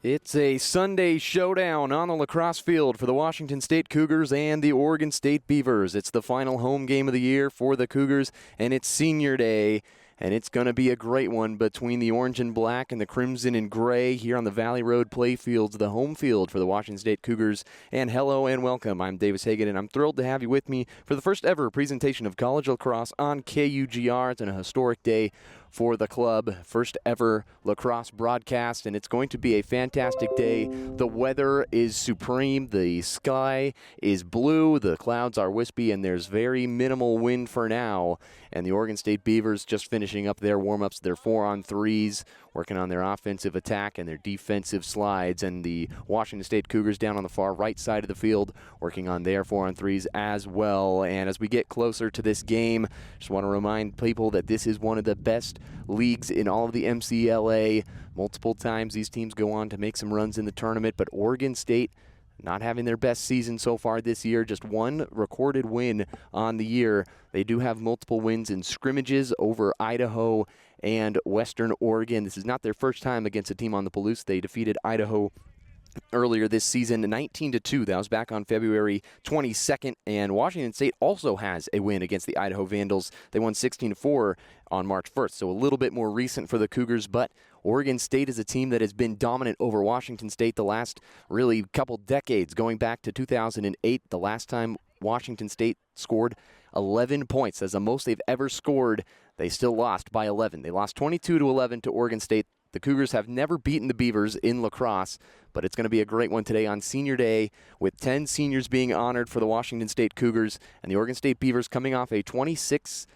It's a Sunday showdown on the lacrosse field for the Washington State Cougars and the Oregon State Beavers. It's the final home game of the year for the Cougars, and it's senior day, and it's going to be a great one between the orange and black and the crimson and gray here on the Valley Road playfields, the home field for the Washington State Cougars. And hello and welcome. I'm Davis Hagen, and I'm thrilled to have you with me for the first ever presentation of college lacrosse on KUGR. It's a historic day for the club, first ever lacrosse broadcast, and it's going to be a fantastic day. The weather is supreme, the sky is blue, the clouds are wispy, and there's very minimal wind for now. And the Oregon State Beavers just finishing up their warm-ups, their 4-on-3s, working on their offensive attack and their defensive slides, and the Washington State Cougars down on the far right side of the field working on their 4-on-3s as well. And as we get closer to this game, just want to remind people that this is one of the best leagues in all of the MCLA. Multiple times these teams go on to make some runs in the tournament, but Oregon State not having their best season so far this year, just one recorded win on the year. They do have multiple wins in scrimmages over Idaho and Western Oregon. This is not their first time against a team on the Palouse. They defeated Idaho earlier this season, 19-2. That was back on February 22nd. And Washington State also has a win against the Idaho Vandals. They won 16-4 on March 1st, so a little bit more recent for the Cougars. But Oregon State is a team that has been dominant over Washington State the last really couple decades, going back to 2008, the last time Washington State scored 11 points. That's the most they've ever scored. They still lost by 11. They lost 22-11 to Oregon State. The Cougars have never beaten the Beavers in lacrosse, but it's going to be a great one today on Senior Day, with 10 seniors being honored for the Washington State Cougars, and the Oregon State Beavers coming off a 26-8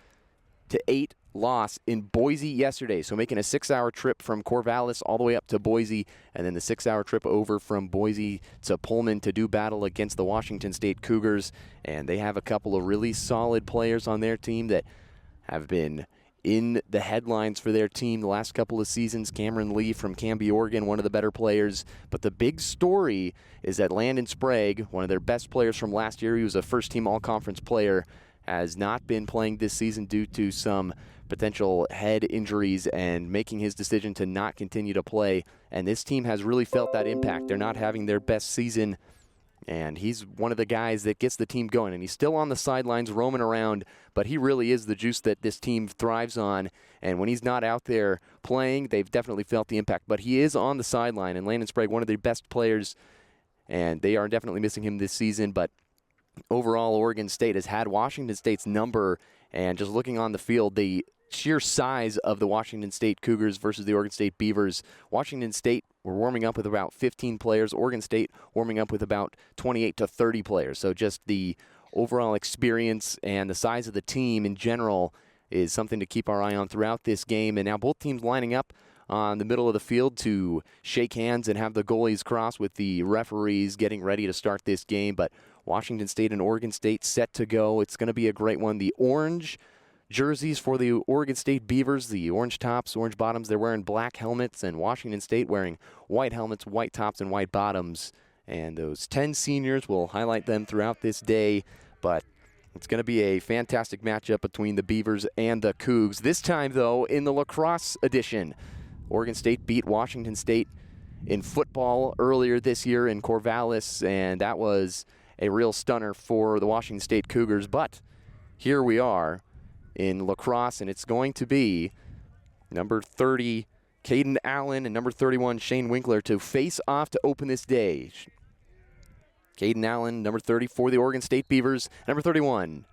loss in Boise yesterday. So making a 6-hour trip from Corvallis all the way up to Boise, and then the 6-hour trip over from Boise to Pullman to do battle against the Washington State Cougars. And they have a couple of really solid players on their team that have been in the headlines for their team the last couple of seasons. Cameron Lee from Canby, Oregon, one of the better players. But the big story is that Landon Sprague, one of their best players from last year, he was a first-team all-conference player, has not been playing this season due to some potential head injuries and making his decision to not continue to play. And this team has really felt that impact. They're not having their best season, and he's one of the guys that gets the team going. And he's still on the sidelines roaming around, but he really is the juice that this team thrives on. And when he's not out there playing, they've definitely felt the impact. But he is on the sideline, and Landon Sprague, one of their best players, and they are definitely missing him this season. But overall, Oregon State has had Washington State's number, and just looking on the field, the sheer size of the Washington State Cougars versus the Oregon State Beavers. Washington State were warming up with about 15 players. Oregon State warming up with about 28 to 30 players. So just the overall experience and the size of the team in general is something to keep our eye on throughout this game. And now both teams lining up on the middle of the field to shake hands and have the goalies cross with the referees getting ready to start this game. But Washington State and Oregon State set to go. It's going to be a great one. The orange jerseys for the Oregon State Beavers, the orange tops, orange bottoms, they're wearing black helmets, and Washington State wearing white helmets, white tops, and white bottoms. And those 10 seniors, will highlight them throughout this day, but it's going to be a fantastic matchup between the Beavers and the Cougs. This time, though, in the lacrosse edition, Oregon State beat Washington State in football earlier this year in Corvallis, and that was a real stunner for the Washington State Cougars. But here we are in lacrosse, and it's going to be number 30, Caden Allen, and number 31, Shane Winkler, to face off to open this day. Caden Allen, number 30 for the Oregon State Beavers, number 31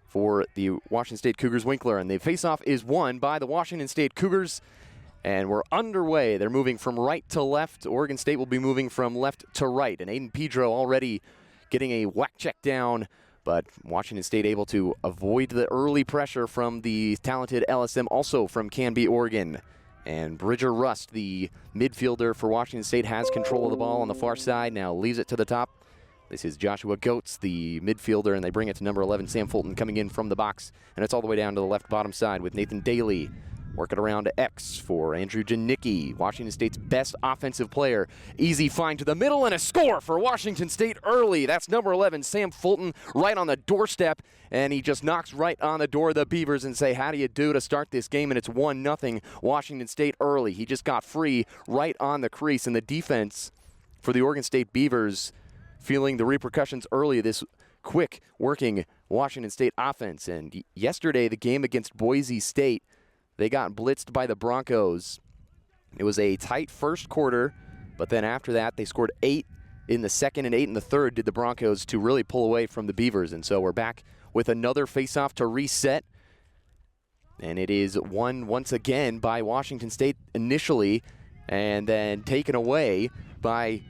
for the Washington State Cougars, Winkler. And the face-off is won by the Washington State Cougars, and we're underway. They're moving from right to left. Oregon State will be moving from left to right, and Aiden Pedro already getting a whack check down, but Washington State able to avoid the early pressure from the talented LSM, also from Canby, Oregon. And Bridger Rust, the midfielder for Washington State, has control of the ball on the far side, now leaves it to the top. This is Joshua Goetz, the midfielder, and they bring it to number 11, Sam Fulton, coming in from the box. And it's all the way down to the left bottom side with Nathan Daly Working around to X for Andrew Janicki, Washington State's best offensive player. Easy find to the middle and a score for Washington State early. That's number 11, Sam Fulton, right on the doorstep, and he just knocks right on the door of the Beavers and say, how do you do to start this game? And it's 1-0 Washington State early. He just got free right on the crease, and the defense for the Oregon State Beavers feeling the repercussions early of this quick working Washington State offense. And yesterday, the game against Boise State, they got blitzed by the Broncos. It was a tight first quarter, but then after that, they scored 8 in the second and 8 in the third, did the Broncos, to really pull away from the Beavers. And so we're back with another faceoff to reset. And it is won once again by Washington State initially, and then taken away by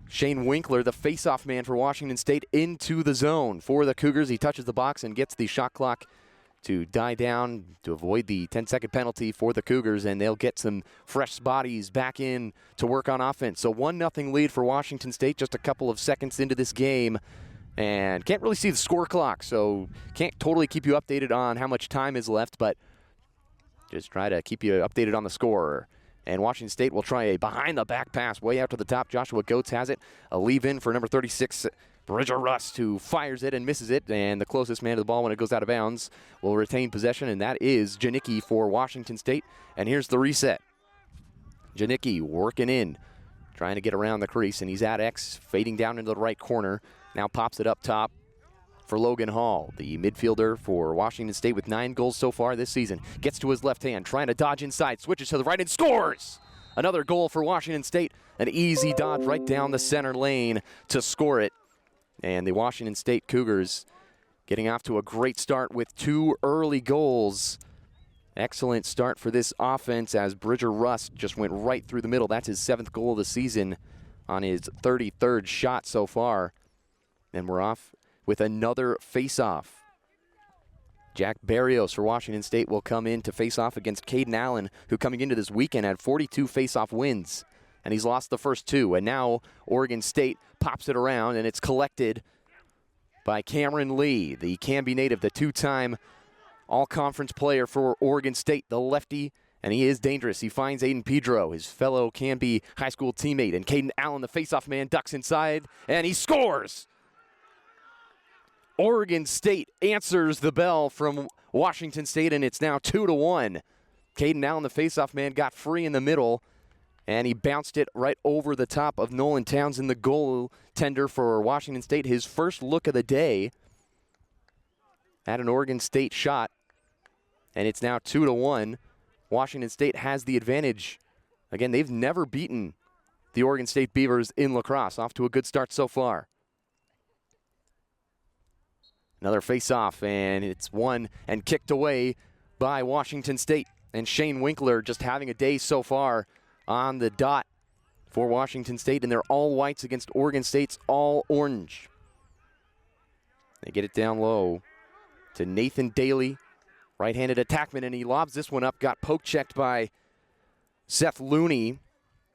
Shane Winkler, the faceoff man for Washington State, into the zone for the Cougars. He touches the box and gets the shot clock to die down to avoid the 10-second penalty for the Cougars, and they'll get some fresh bodies back in to work on offense. So 1-0 lead for Washington State just a couple of seconds into this game, and can't really see the score clock, so can't totally keep you updated on how much time is left, but just try to keep you updated on the score. And Washington State will try a behind-the-back pass way out to the top. Joshua Goetz has it. A leave-in for number 36, Bridger Rust, who fires it and misses it, and the closest man to the ball when it goes out of bounds will retain possession, and that is Janicki for Washington State. And here's the reset. Janicki working in, trying to get around the crease, and he's at X, fading down into the right corner. Now pops it up top for Logan Hall, the midfielder for Washington State with 9 goals so far this season. Gets to his left hand, trying to dodge inside, switches to the right and scores! Another goal for Washington State. An easy dodge right down the center lane to score it. And the Washington State Cougars getting off to a great start with 2 early goals. Excellent start for this offense as Bridger Rust just went right through the middle. That's his 7th goal of the season on his 33rd shot so far. And we're off with another face-off. Jack Barrios for Washington State will come in to face off against Caden Allen, who coming into this weekend had 42 face-off wins. And he's lost the first 2. And now Oregon State pops it around, and it's collected by Cameron Lee, the Canby native, the 2-time all-conference player for Oregon State, the lefty, and he is dangerous. He finds Aiden Pedro, his fellow Canby high school teammate, and Caden Allen, the face-off man, ducks inside, and he scores! Oregon State answers the bell from Washington State, and it's now 2-1. Caden Allen, the face-off man, got free in the middle, and he bounced it right over the top of Nolan Townsend, the goaltender for Washington State. His first look of the day at an Oregon State shot, and it's now 2-1. Washington State has the advantage. Again, they've never beaten the Oregon State Beavers in lacrosse. Off to a good start so far. Another face-off, and it's won and kicked away by Washington State. And Shane Winkler just having a day so far on the dot for Washington State, and they're all whites against Oregon State's all orange. They get it down low to Nathan Daly, right-handed attackman, and he lobs this one up, got poke-checked by Seth Looney,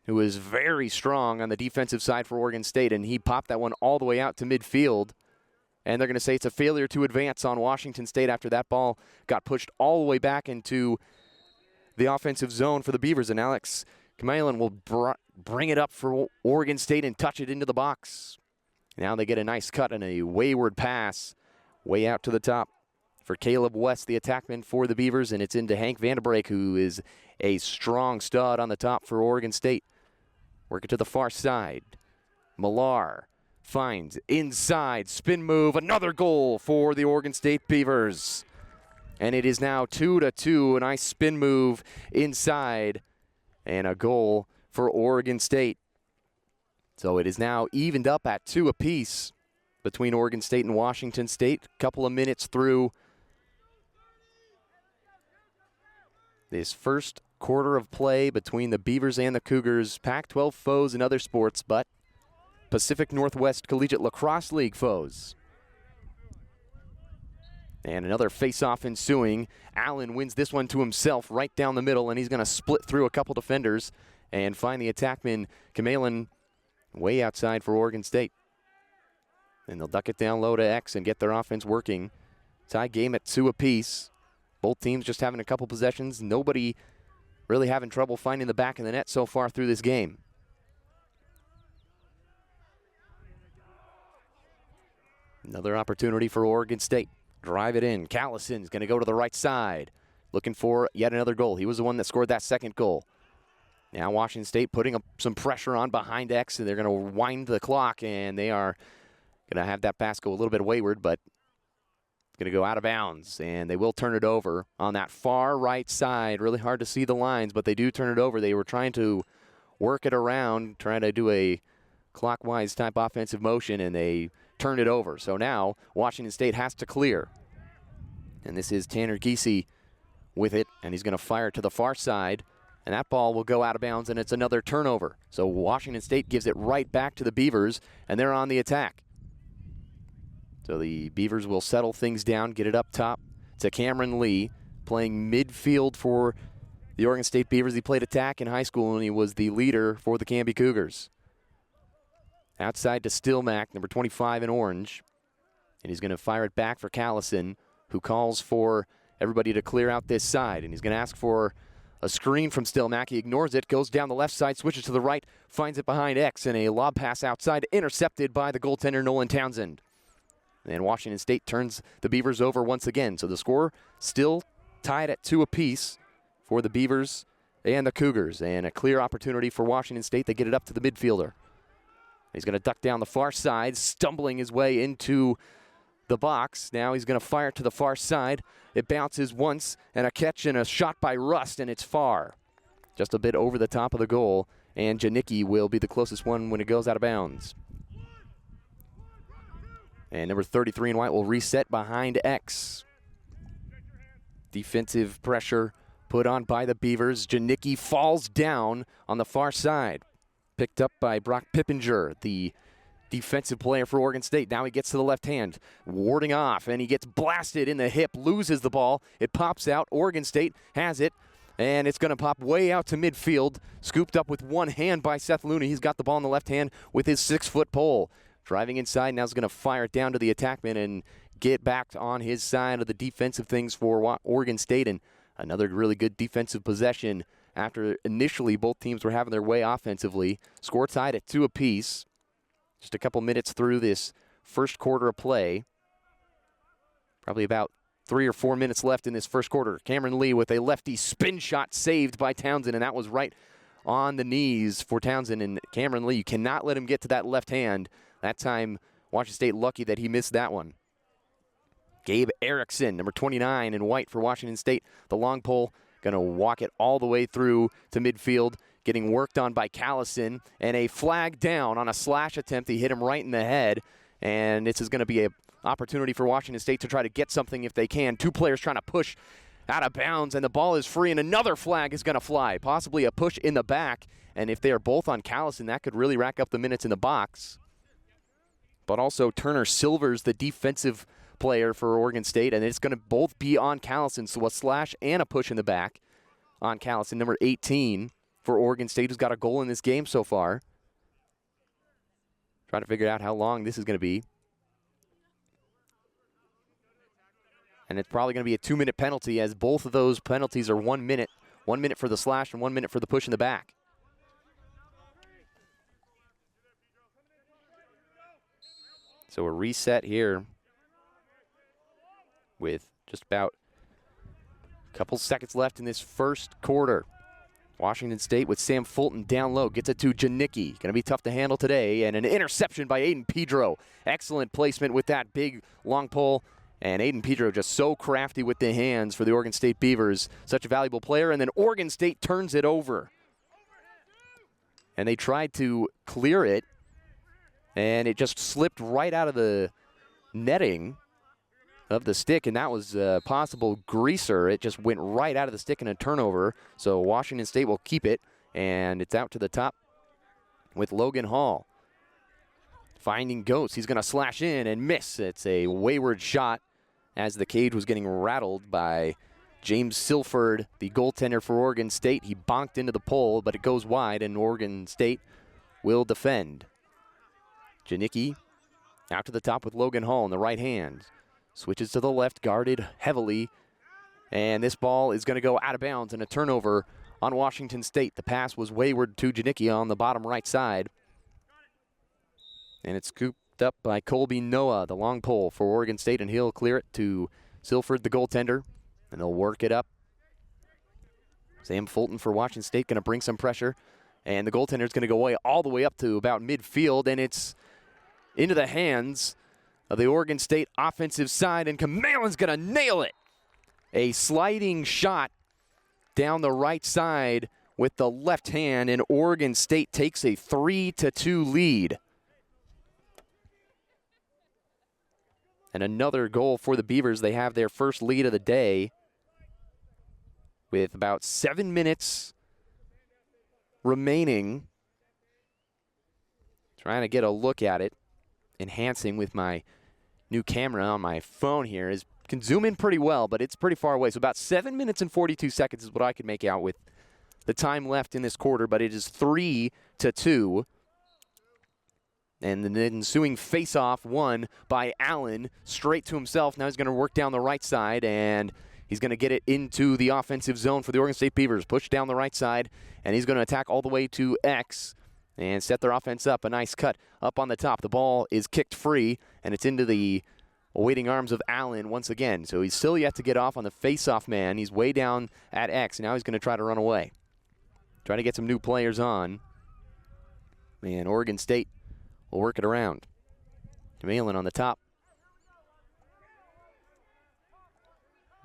who is very strong on the defensive side for Oregon State, and he popped that one all the way out to midfield. And they're going to say it's a failure to advance on Washington State after that ball got pushed all the way back into the offensive zone for the Beavers, and Alex Kamalen will bring it up for Oregon State and touch it into the box. Now they get a nice cut and a wayward pass way out to the top for Caleb West, the attackman for the Beavers, and it's into Hank Vanderbrake, who is a strong stud on the top for Oregon State. Work it to the far side. Millar finds inside, spin move, another goal for the Oregon State Beavers. And it is now 2-2, a nice spin move inside, and a goal for Oregon State. So it is now evened up at 2 apiece between Oregon State and Washington State. A couple of minutes through this first quarter of play between the Beavers and the Cougars. Pac-12 foes in other sports, but Pacific Northwest Collegiate Lacrosse League foes. And another face-off ensuing. Allen wins this one to himself right down the middle, and he's going to split through a couple defenders and find the attackman, Kamalen, way outside for Oregon State. And they'll duck it down low to X and get their offense working. Tie game at 2 apiece. Both teams just having a couple possessions. Nobody really having trouble finding the back of the net so far through this game. Another opportunity for Oregon State. Drive it in. Callison's going to go to the right side, looking for yet another goal. He was the one that scored that second goal. Now Washington State putting some pressure on behind X, and they're going to wind the clock, and they are going to have that pass go a little bit wayward, but it's going to go out of bounds, and they will turn it over on that far right side. Really hard to see the lines, but they do turn it over. They were trying to work it around, trying to do a clockwise type offensive motion, and they turned it over. So now Washington State has to clear. And this is Tanner Giese with it, and he's going to fire to the far side, and that ball will go out of bounds, and it's another turnover. So Washington State gives it right back to the Beavers, and they're on the attack. So the Beavers will settle things down, get it up top to Cameron Lee, playing midfield for the Oregon State Beavers. He played attack in high school, and he was the leader for the Canby Cougars. Outside to Stillmack, number 25 in orange. And he's going to fire it back for Callison, who calls for everybody to clear out this side. And he's going to ask for a screen from Stillmack. He ignores it, goes down the left side, switches to the right, finds it behind X, and a lob pass outside, intercepted by the goaltender, Nolan Townsend. And Washington State turns the Beavers over once again. So the score still tied at 2 apiece for the Beavers and the Cougars. And a clear opportunity for Washington State. They get it up to the midfielder. He's going to duck down the far side, stumbling his way into the box. Now he's going to fire to the far side. It bounces once, and a catch and a shot by Rust, and it's far. Just a bit over the top of the goal, and Janicki will be the closest one when it goes out of bounds. And number 33 in white will reset behind X. Defensive pressure put on by the Beavers. Janicki falls down on the far side. Picked up by Brock Pippinger, the defensive player for Oregon State. Now he gets to the left hand, warding off, and he gets blasted in the hip, loses the ball. It pops out. Oregon State has it, and it's going to pop way out to midfield, scooped up with one hand by Seth Looney. He's got the ball in the left hand with his 6-foot pole. Driving inside, now he's going to fire it down to the attackman and get back on his side of the defensive things for Oregon State. And another really good defensive possession after initially both teams were having their way offensively. Score tied at 2 apiece. Just a couple minutes through this first quarter of play. Probably about 3 or 4 minutes left in this first quarter. Cameron Lee with a lefty spin shot saved by Townsend, and that was right on the knees for Townsend. And Cameron Lee, you cannot let him get to that left hand. That time, Washington State lucky that he missed that one. Gabe Erickson, number 29 in white for Washington State. The long pole, going to walk it all the way through to midfield, getting worked on by Callison, and a flag down on a slash attempt. He hit him right in the head, and this is going to be an opportunity for Washington State to try to get something if they can. 2 players trying to push out of bounds, and the ball is free, and another flag is going to fly, possibly a push in the back, and if they are both on Callison, that could really rack up the minutes in the box. But also Turner Silvers, the defensive player for Oregon State, and it's going to both be on Callison, so a slash and a push in the back on Callison, number 18 for Oregon State, who's got a goal in this game so far. Trying to figure out how long this is going to be. And it's probably going to be a 2-minute penalty, as both of those penalties are 1 minute. 1 minute for the slash and 1 minute for the push in the back. So a reset here with just about a couple seconds left in this first quarter. Washington State with Sam Fulton down low. Gets it to Janicki. Going to be tough to handle today. And an interception by Aiden Pedro. Excellent placement with that big long pole. And Aiden Pedro just so crafty with the hands for the Oregon State Beavers. Such a valuable player. And then Oregon State turns it over. And they tried to clear it. And it just slipped right out of the netting of the stick, and that was a possible greaser. It just went right out of the stick in a turnover. So Washington State will keep it, and it's out to the top with Logan Hall. Finding Ghost. He's going to slash in and miss. It's a wayward shot as the cage was getting rattled by James Silford, the goaltender for Oregon State. He bonked into the pole, but it goes wide, and Oregon State will defend. Janicki out to the top with Logan Hall in the right hand. Switches to the left, guarded heavily. And this ball is going to go out of bounds and a turnover on Washington State. The pass was wayward to Janicki on the bottom right side. And it's scooped up by Colby Noah, the long pole for Oregon State, and he'll clear it to Silford, the goaltender, and they'll work it up. Sam Fulton for Washington State going to bring some pressure, and the goaltender's going to go away all the way up to about midfield, and it's into the hands of the Oregon State offensive side, and Kamalen's going to nail it. A sliding shot down the right side with the left hand, and Oregon State takes a 3-2 lead. And another goal for the Beavers. They have their first lead of the day with about 7 minutes remaining. Trying to get a look at it. Enhancing with my new camera on my phone here. Can zoom in pretty well, but it's pretty far away. So about 7 minutes and 42 seconds is what I could make out with the time left in this quarter, but it is 3-2. And the ensuing face-off won by Allen, straight to himself. Now he's going to work down the right side, and he's going to get it into the offensive zone for the Oregon State Beavers. Push down the right side, and he's going to attack all the way to X and set their offense up. A nice cut up on the top. The ball is kicked free, and it's into the awaiting arms of Allen once again. So he's still yet to get off on the face-off man. He's way down at X, and now he's going to try to run away. Try to get some new players on. And Oregon State will work it around. Kamalen on the top.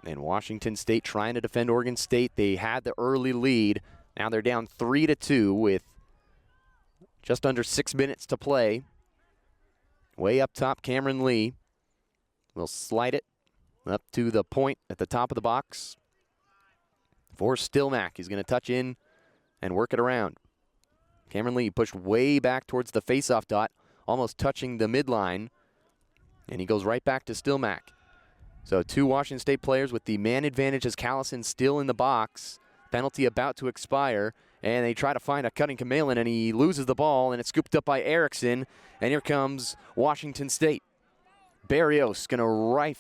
And Washington State trying to defend Oregon State. They had the early lead. Now they're down 3-2 with just under 6 minutes to play. Way up top, Cameron Lee will slide it up to the point at the top of the box for Stillmack. He's going to touch in and work it around. Cameron Lee pushed way back towards the face-off dot, almost touching the midline, and he goes right back to Stillmack. So 2 Washington State players with the man advantage as Callison still in the box. Penalty about to expire, and they try to find a cutting Kamalen, and he loses the ball, and it's scooped up by Erickson, and here comes Washington State. Barrios going to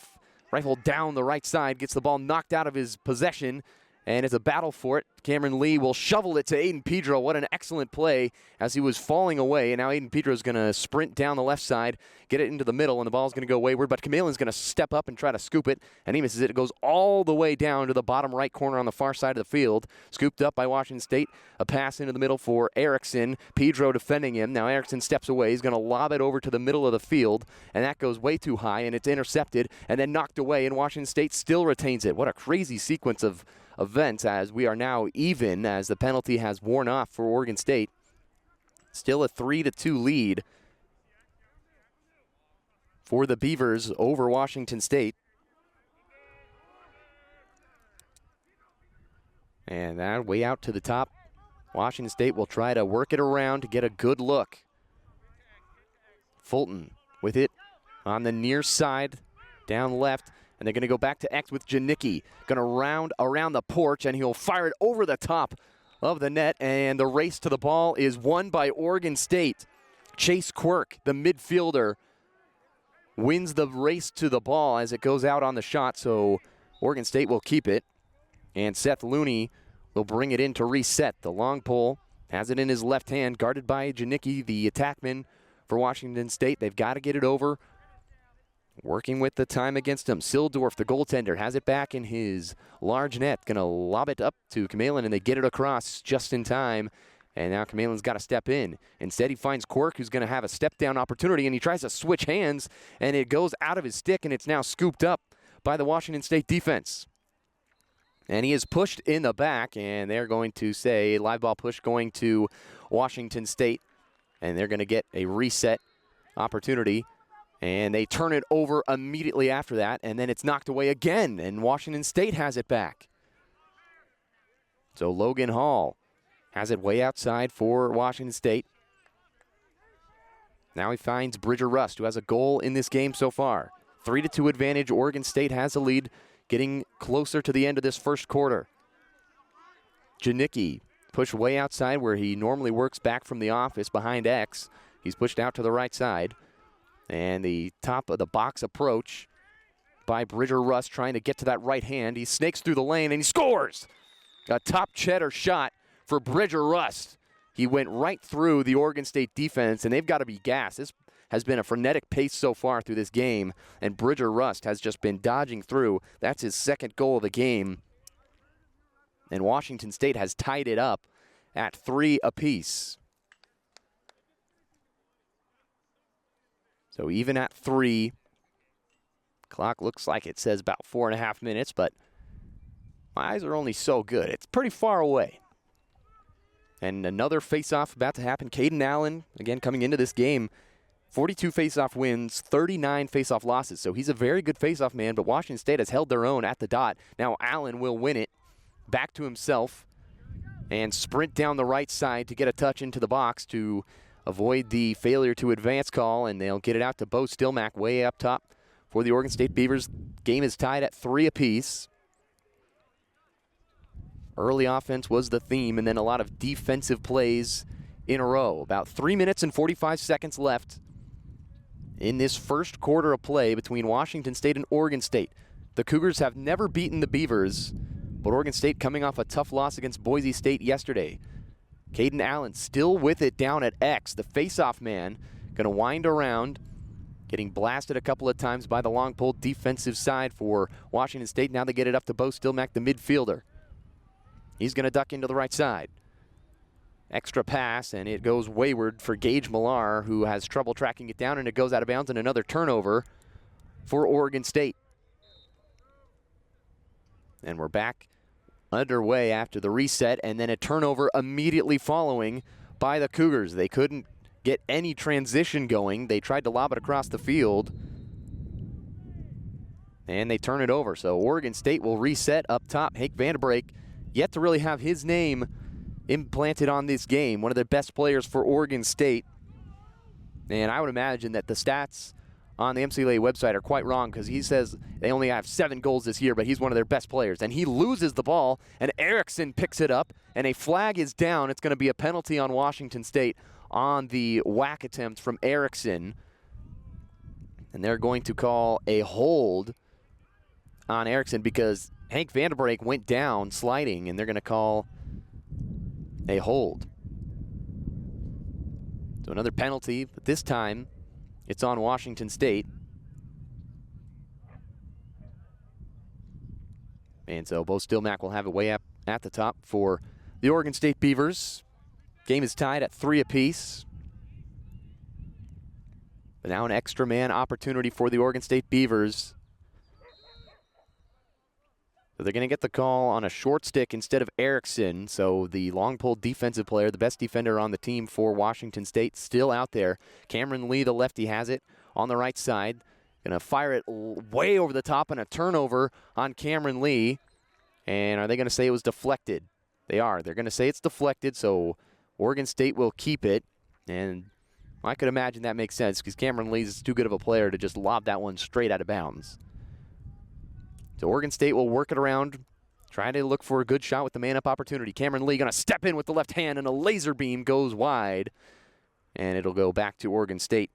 rifle down the right side, gets the ball knocked out of his possession, and it's a battle for it. Cameron Lee will shovel it to Aiden Pedro. What an excellent play as he was falling away. And now Aiden Pedro is going to sprint down the left side, get it into the middle, and the ball's going to go wayward. But Kamalen's going to step up and try to scoop it, and he misses it. It goes all the way down to the bottom right corner on the far side of the field. Scooped up by Washington State. A pass into the middle for Erickson. Pedro defending him. Now Erickson steps away. He's going to lob it over to the middle of the field, and that goes way too high, and it's intercepted and then knocked away, and Washington State still retains it. What a crazy sequence of events as we are now even as the penalty has worn off for Oregon State. Still a 3-2 lead for the Beavers over Washington State. And that way out to the top. Washington State will try to work it around to get a good look. Fulton with it on the near side, down left. And they're going to go back to X with Janicki. Going to round around the porch, and he'll fire it over the top of the net. And the race to the ball is won by Oregon State. Chase Quirk, the midfielder, wins the race to the ball as it goes out on the shot. So Oregon State will keep it. And Seth Looney will bring it in to reset. The long pole has it in his left hand, guarded by Janicki, the attackman for Washington State. They've got to get it over. Working with the time against him. Sildorf, the goaltender, has it back in his large net. Going to lob it up to Kamalen, and they get it across just in time. And now Kamalen's got to step in. Instead, he finds Quirk, who's going to have a step-down opportunity, and he tries to switch hands, and it goes out of his stick, and it's now scooped up by the Washington State defense. And he is pushed in the back, and they're going to say live ball push going to Washington State. And they're going to get a reset opportunity. And they turn it over immediately after that, and then it's knocked away again, and Washington State has it back. So Logan Hall has it way outside for Washington State. Now he finds Bridger Rust, who has a goal in this game so far. 3-2 advantage. Oregon State has the lead, getting closer to the end of this first quarter. Janicki pushed way outside where he normally works back from the office behind X. He's pushed out to the right side. And the top of the box approach by Bridger Rust, trying to get to that right hand. He snakes through the lane, and he scores! A top cheddar shot for Bridger Rust. He went right through the Oregon State defense, and they've got to be gassed. This has been a frenetic pace so far through this game, and Bridger Rust has just been dodging through. That's his second goal of the game. And Washington State has tied it up at 3 apiece. So even at 3, clock looks like it says about 4.5 minutes, but my eyes are only so good. It's pretty far away. And another face-off about to happen. Caden Allen, again, coming into this game, 42 face-off wins, 39 face-off losses. So he's a very good face-off man, but Washington State has held their own at the dot. Now Allen will win it back to himself and sprint down the right side to get a touch into the box to avoid the failure to advance call, and they'll get it out to Bo Stillmack way up top for the Oregon State Beavers. Game is tied at 3 apiece. Early offense was the theme, and then a lot of defensive plays in a row. About 3 minutes and 45 seconds left in this first quarter of play between Washington State and Oregon State. The Cougars have never beaten the Beavers, but Oregon State coming off a tough loss against Boise State yesterday. Caden Allen still with it down at X. The face-off man going to wind around, getting blasted a couple of times by the long pull defensive side for Washington State. Now they get it up to Bo Stillmack, the midfielder. He's going to duck into the right side. Extra pass, and it goes wayward for Gage Millar, who has trouble tracking it down, and it goes out of bounds, and another turnover for Oregon State. And we're back underway after the reset, and then a turnover immediately following by the Cougars. They couldn't get any transition going. They tried to lob it across the field, and they turn it over. So Oregon State will reset up top. Hank Vanderbrake yet to really have his name implanted on this game. One of the best players for Oregon State. And I would imagine that the stats on the MCLA website are quite wrong, because he says they only have 7 goals this year, but he's one of their best players. And he loses the ball, and Erickson picks it up, and a flag is down. It's going to be a penalty on Washington State on the whack attempt from Erickson. And they're going to call a hold on Erickson because Hank Vanderbrake went down sliding, and they're going to call a hold. So another penalty, but this time it's on Washington State. And so Bo Stillmack will have it way up at the top for the Oregon State Beavers. Game is tied at 3 apiece. But now an extra man opportunity for the Oregon State Beavers. So they're going to get the call on a short stick instead of Erickson. So the long pull defensive player, the best defender on the team for Washington State, still out there. Cameron Lee, the lefty, has it on the right side. Going to fire it way over the top, and a turnover on Cameron Lee. And are they going to say it was deflected? They are. They're going to say it's deflected, so Oregon State will keep it. And I could imagine that makes sense, because Cameron Lee is too good of a player to just lob that one straight out of bounds. So Oregon State will work it around, trying to look for a good shot with the man-up opportunity. Cameron Lee going to step in with the left hand, and a laser beam goes wide, and it'll go back to Oregon State.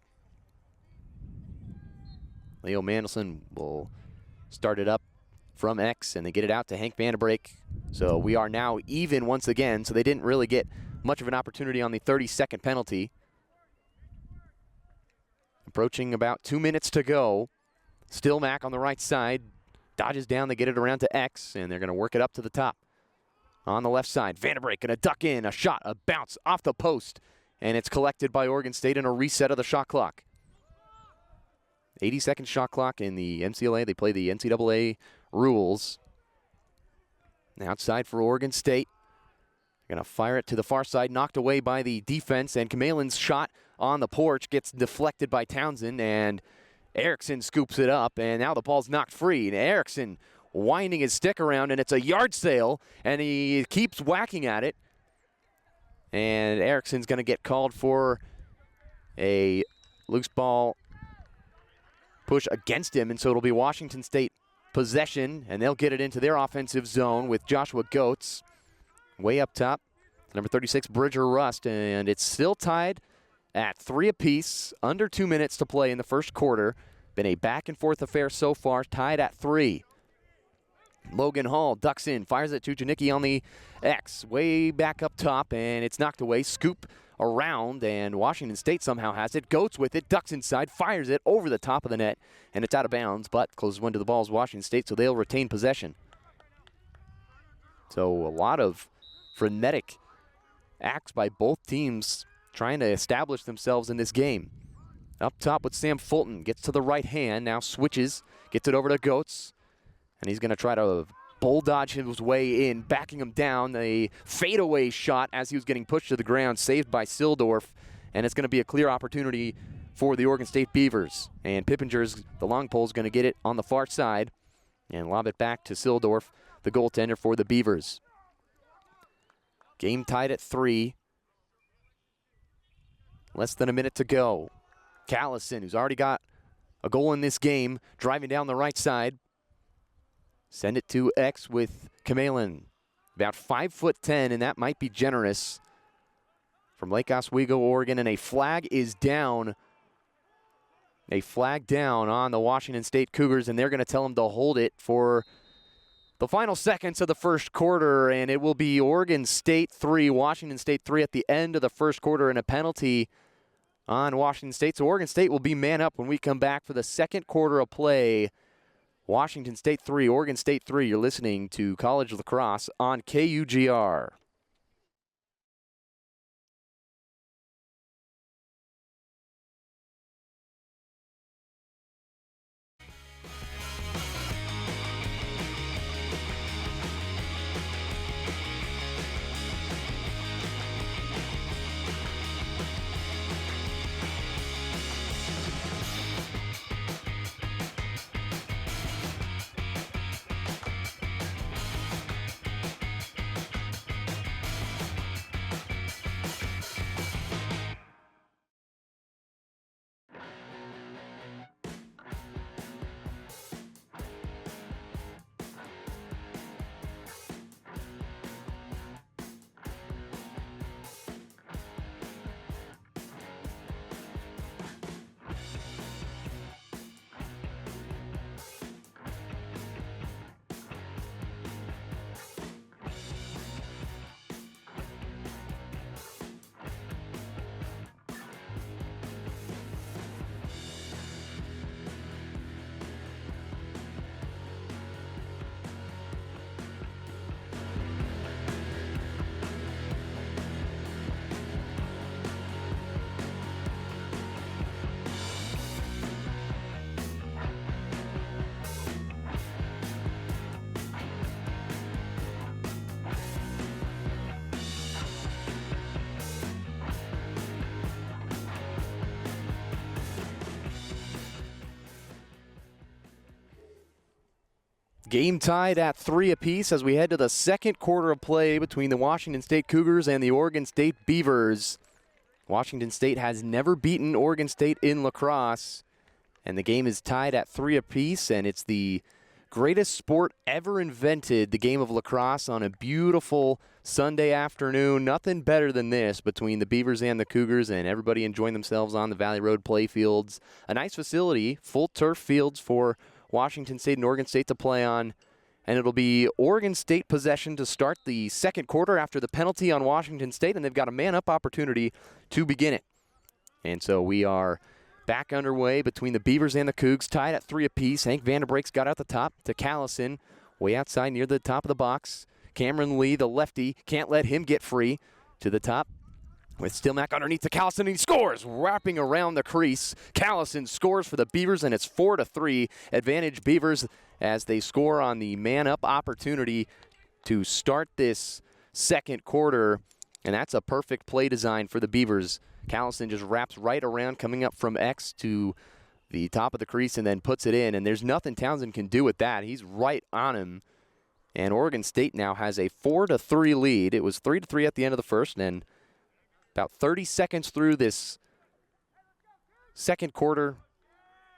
Leo Mandelson will start it up from X, and they get it out to Hank Vanderbrake. So we are now even once again, so they didn't really get much of an opportunity on the 30-second penalty. Approaching about 2 minutes to go. Stillmack on the right side. Dodges down, they get it around to X, and they're going to work it up to the top. On the left side, Vanderbrake going to duck in, a shot, a bounce off the post, and it's collected by Oregon State in a reset of the shot clock. 80-second shot clock in the MCLA. They play the NCAA rules. Outside for Oregon State. They're going to fire it to the far side, knocked away by the defense, and Kamalen's shot on the porch gets deflected by Townsend, and Erickson scoops it up, and now the ball's knocked free. And Erickson winding his stick around, and it's a yard sale, and he keeps whacking at it. And Erickson's going to get called for a loose ball push against him, and so it'll be Washington State possession, and they'll get it into their offensive zone with Joshua Goetz way up top. Number 36, Bridger Rust, and it's still tied at 3 apiece, under 2 minutes to play in the first quarter. Been a back-and-forth affair so far, tied at 3. Logan Hall ducks in, fires it to Janicki on the X, way back up top, and it's knocked away. Scoop around, and Washington State somehow has it. Goetz with it, ducks inside, fires it over the top of the net, and it's out of bounds, but closes one to the ball is Washington State, so they'll retain possession. So a lot of frenetic acts by both teams trying to establish themselves in this game. Up top with Sam Fulton, gets to the right hand, now switches, gets it over to Goetz, and he's going to try to bull dodge his way in, backing him down. A fadeaway shot as he was getting pushed to the ground, saved by Sildorf, and it's going to be a clear opportunity for the Oregon State Beavers. And Pippinger's, the long pole, is going to get it on the far side and lob it back to Sildorf, the goaltender for the Beavers. Game tied at 3. Less than a minute to go. Callison, who's already got a goal in this game, driving down the right side. Send it to X with Kamelin. About 5'10", and that might be generous. From Lake Oswego, Oregon, and a flag is down. A flag down on the Washington State Cougars, and they're going to tell them to hold it for the final seconds of the first quarter, and it will be Oregon State 3, Washington State 3 at the end of the first quarter, and a penalty on Washington State. So Oregon State will be man up when we come back for the second quarter of play. Washington State 3, Oregon State 3. You're listening to College Lacrosse on KUGR. Game tied at 3 apiece as we head to the second quarter of play between the Washington State Cougars and the Oregon State Beavers. Washington State has never beaten Oregon State in lacrosse, and the game is tied at 3 apiece, and it's the greatest sport ever invented, the game of lacrosse, on a beautiful Sunday afternoon. Nothing better than this between the Beavers and the Cougars, and everybody enjoying themselves on the Valley Road playfields. A nice facility, full turf fields for Washington State and Oregon State to play on, and it'll be Oregon State possession to start the second quarter after the penalty on Washington State, and they've got a man-up opportunity to begin it. And so we are back underway between the Beavers and the Cougs, tied at 3 apiece. Hank Vanderbreek's got out the top to Callison, way outside near the top of the box. Cameron Lee, the lefty, can't let him get free to the top. With Stilmack underneath to Callison, and he scores, wrapping around the crease. Callison scores for the Beavers, and it's 4-3. Advantage Beavers as they score on the man-up opportunity to start this second quarter, and that's a perfect play design for the Beavers. Callison just wraps right around, coming up from X to the top of the crease, and then puts it in, and there's nothing Townsend can do with that. He's right on him, and Oregon State now has a 4-3 lead. It was 3-3 at the end of the first, and about 30 seconds through this second quarter,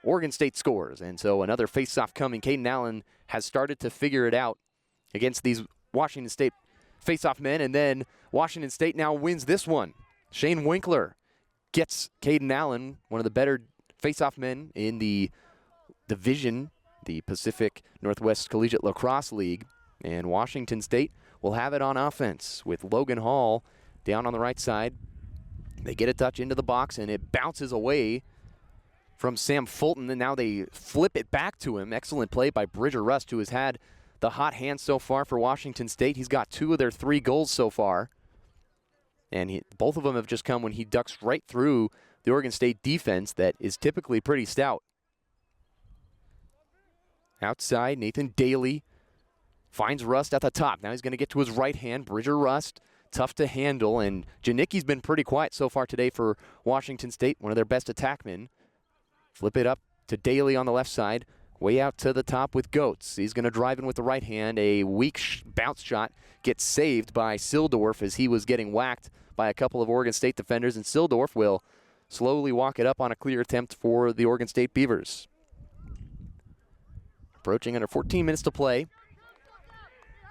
Oregon State scores. And so another face-off coming. Caden Allen has started to figure it out against these Washington State face-off men, and then Washington State now wins this one. Shane Winkler gets Caden Allen, one of the better face-off men in the division, the Pacific Northwest Collegiate Lacrosse League. And Washington State will have it on offense with Logan Hall down on the right side. They get a touch into the box, and it bounces away from Sam Fulton, and now they flip it back to him. Excellent play by Bridger Rust, who has had the hot hand so far for Washington State. He's got 2 of their 3 goals so far. And both of them have just come when he ducks right through the Oregon State defense that is typically pretty stout. Outside, Nathan Daly finds Rust at the top. Now he's going to get to his right hand. Bridger Rust, tough to handle. And Janicki's been pretty quiet so far today for Washington State, one of their best attackmen. Flip it up to Daly on the left side. Way out to the top with Goetz. He's going to drive in with the right hand. A weak bounce shot gets saved by Sildorf as he was getting whacked by a couple of Oregon State defenders. And Sildorf will slowly walk it up on a clear attempt for the Oregon State Beavers. Approaching under 14 minutes to play.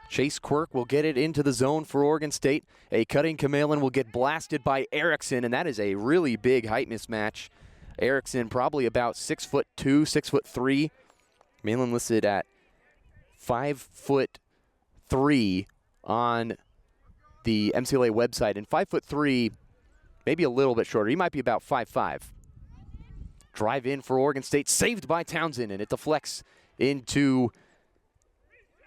Chase Quirk will get it into the zone for Oregon State. A cutting Kamelin will get blasted by Erickson, and that is a really big height mismatch. Erickson probably about 6'2", 6'3". Kamelin listed at 5'3" on the MCLA website, and 5'3", maybe a little bit shorter. He might be about 5'5". Drive in for Oregon State, saved by Townsend, and it deflects into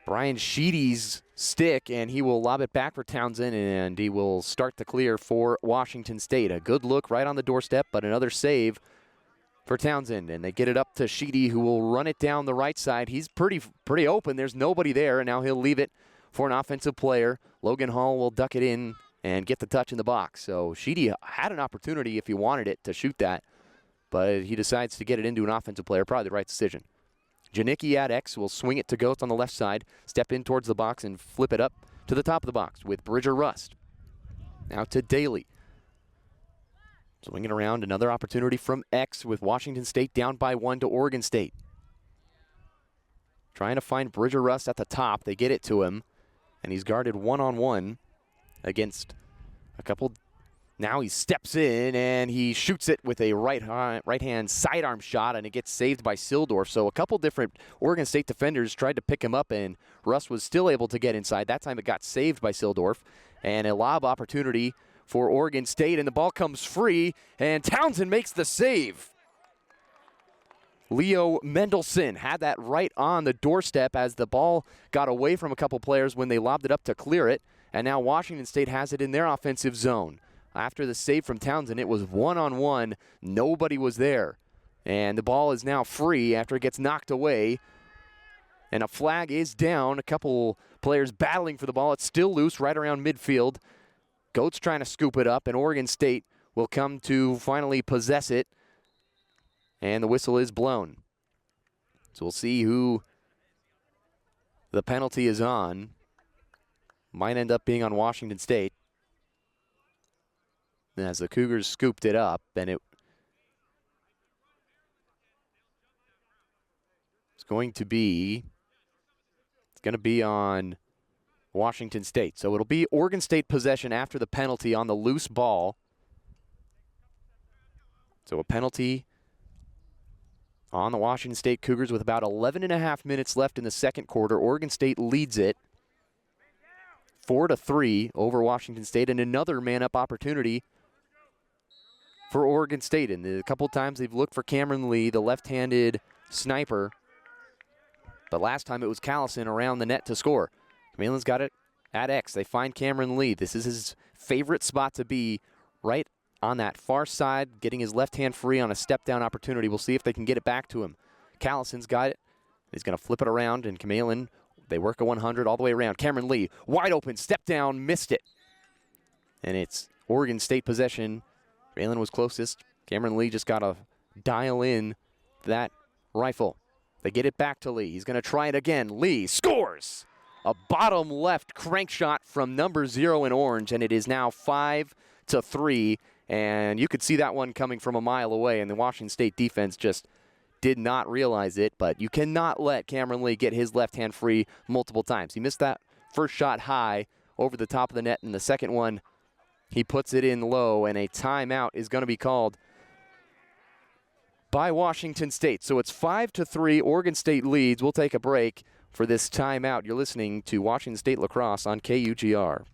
Brian Sheedy's stick, and he will lob it back for Townsend, and he will start the clear for Washington State. A good look right on the doorstep, but another save for Townsend, and they get it up to Sheedy, who will run it down the right side. He's pretty open. There's nobody there, and now he'll leave it for an offensive player. Logan Hall will duck it in and get the touch in the box. So Sheedy had an opportunity if he wanted it to shoot that, but he decides to get it into an offensive player. Probably the right decision. Janicki at X will swing it to Goetz on the left side, step in towards the box and flip it up to the top of the box with Bridger Rust. Now to Daly. Swinging around, another opportunity from X with Washington State down by 1 to Oregon State. Trying to find Bridger Rust at the top. They get it to him, and he's guarded one-on-one against a couple. Now he steps in, and he shoots it with a right-hand sidearm shot, and it gets saved by Sildorf. So a couple different Oregon State defenders tried to pick him up, and Rust was still able to get inside. That time it got saved by Sildorf, and a lob opportunity for Oregon State, and the ball comes free, and Townsend makes the save. Leo Mendelson had that right on the doorstep as the ball got away from a couple players when they lobbed it up to clear it, and now Washington State has it in their offensive zone. After the save from Townsend, it was one-on-one. Nobody was there, and the ball is now free after it gets knocked away, and a flag is down. A couple players battling for the ball. It's still loose right around midfield. Goetz trying to scoop it up, and Oregon State will come to finally possess it, and the whistle is blown. So we'll see who the penalty is on. Might end up being on Washington State. As the Cougars scooped it up, and it's going to be on Washington State. So it'll be Oregon State possession after the penalty on the loose ball. So a penalty on the Washington State Cougars with about 11.5 minutes left in the second quarter. Oregon State leads it 4-3 over Washington State, and another man-up opportunity for Oregon State. And a couple times they've looked for Cameron Lee, the left-handed sniper. But last time it was Callison around the net to score. Kamelin's got it at X. They find Cameron Lee. This is his favorite spot to be, right on that far side, getting his left hand free on a step-down opportunity. We'll see if they can get it back to him. Callison's got it. He's going to flip it around, and Kamelin, they work a 100 all the way around. Cameron Lee, wide open, step down, missed it. And it's Oregon State possession. Kamelin was closest. Cameron Lee just got to dial in that rifle. They get it back to Lee. He's going to try it again. Lee scores! A bottom left crank shot from number 0 in orange, and it is now 5-3. And you could see that one coming from a mile away, and the Washington State defense just did not realize it. But you cannot let Cameron Lee get his left hand free multiple times. He missed that first shot high over the top of the net, and the second one, he puts it in low, and a timeout is going to be called by Washington State. So it's 5-3. Oregon State leads. We'll take a break for this timeout. You're listening to Washington State Lacrosse on KUGR.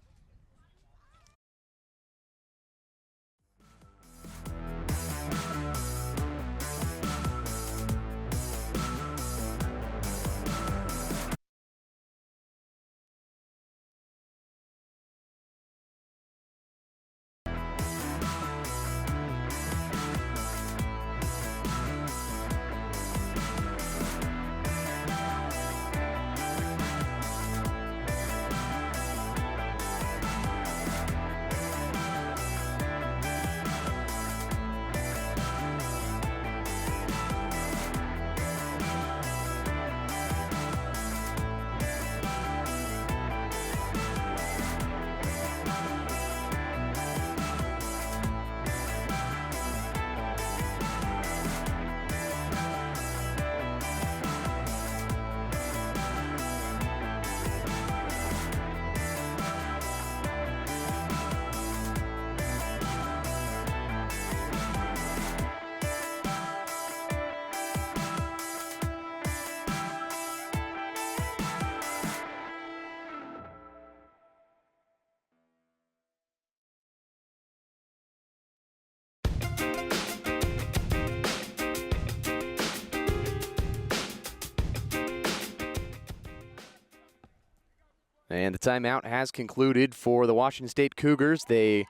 And the timeout has concluded for the Washington State Cougars. They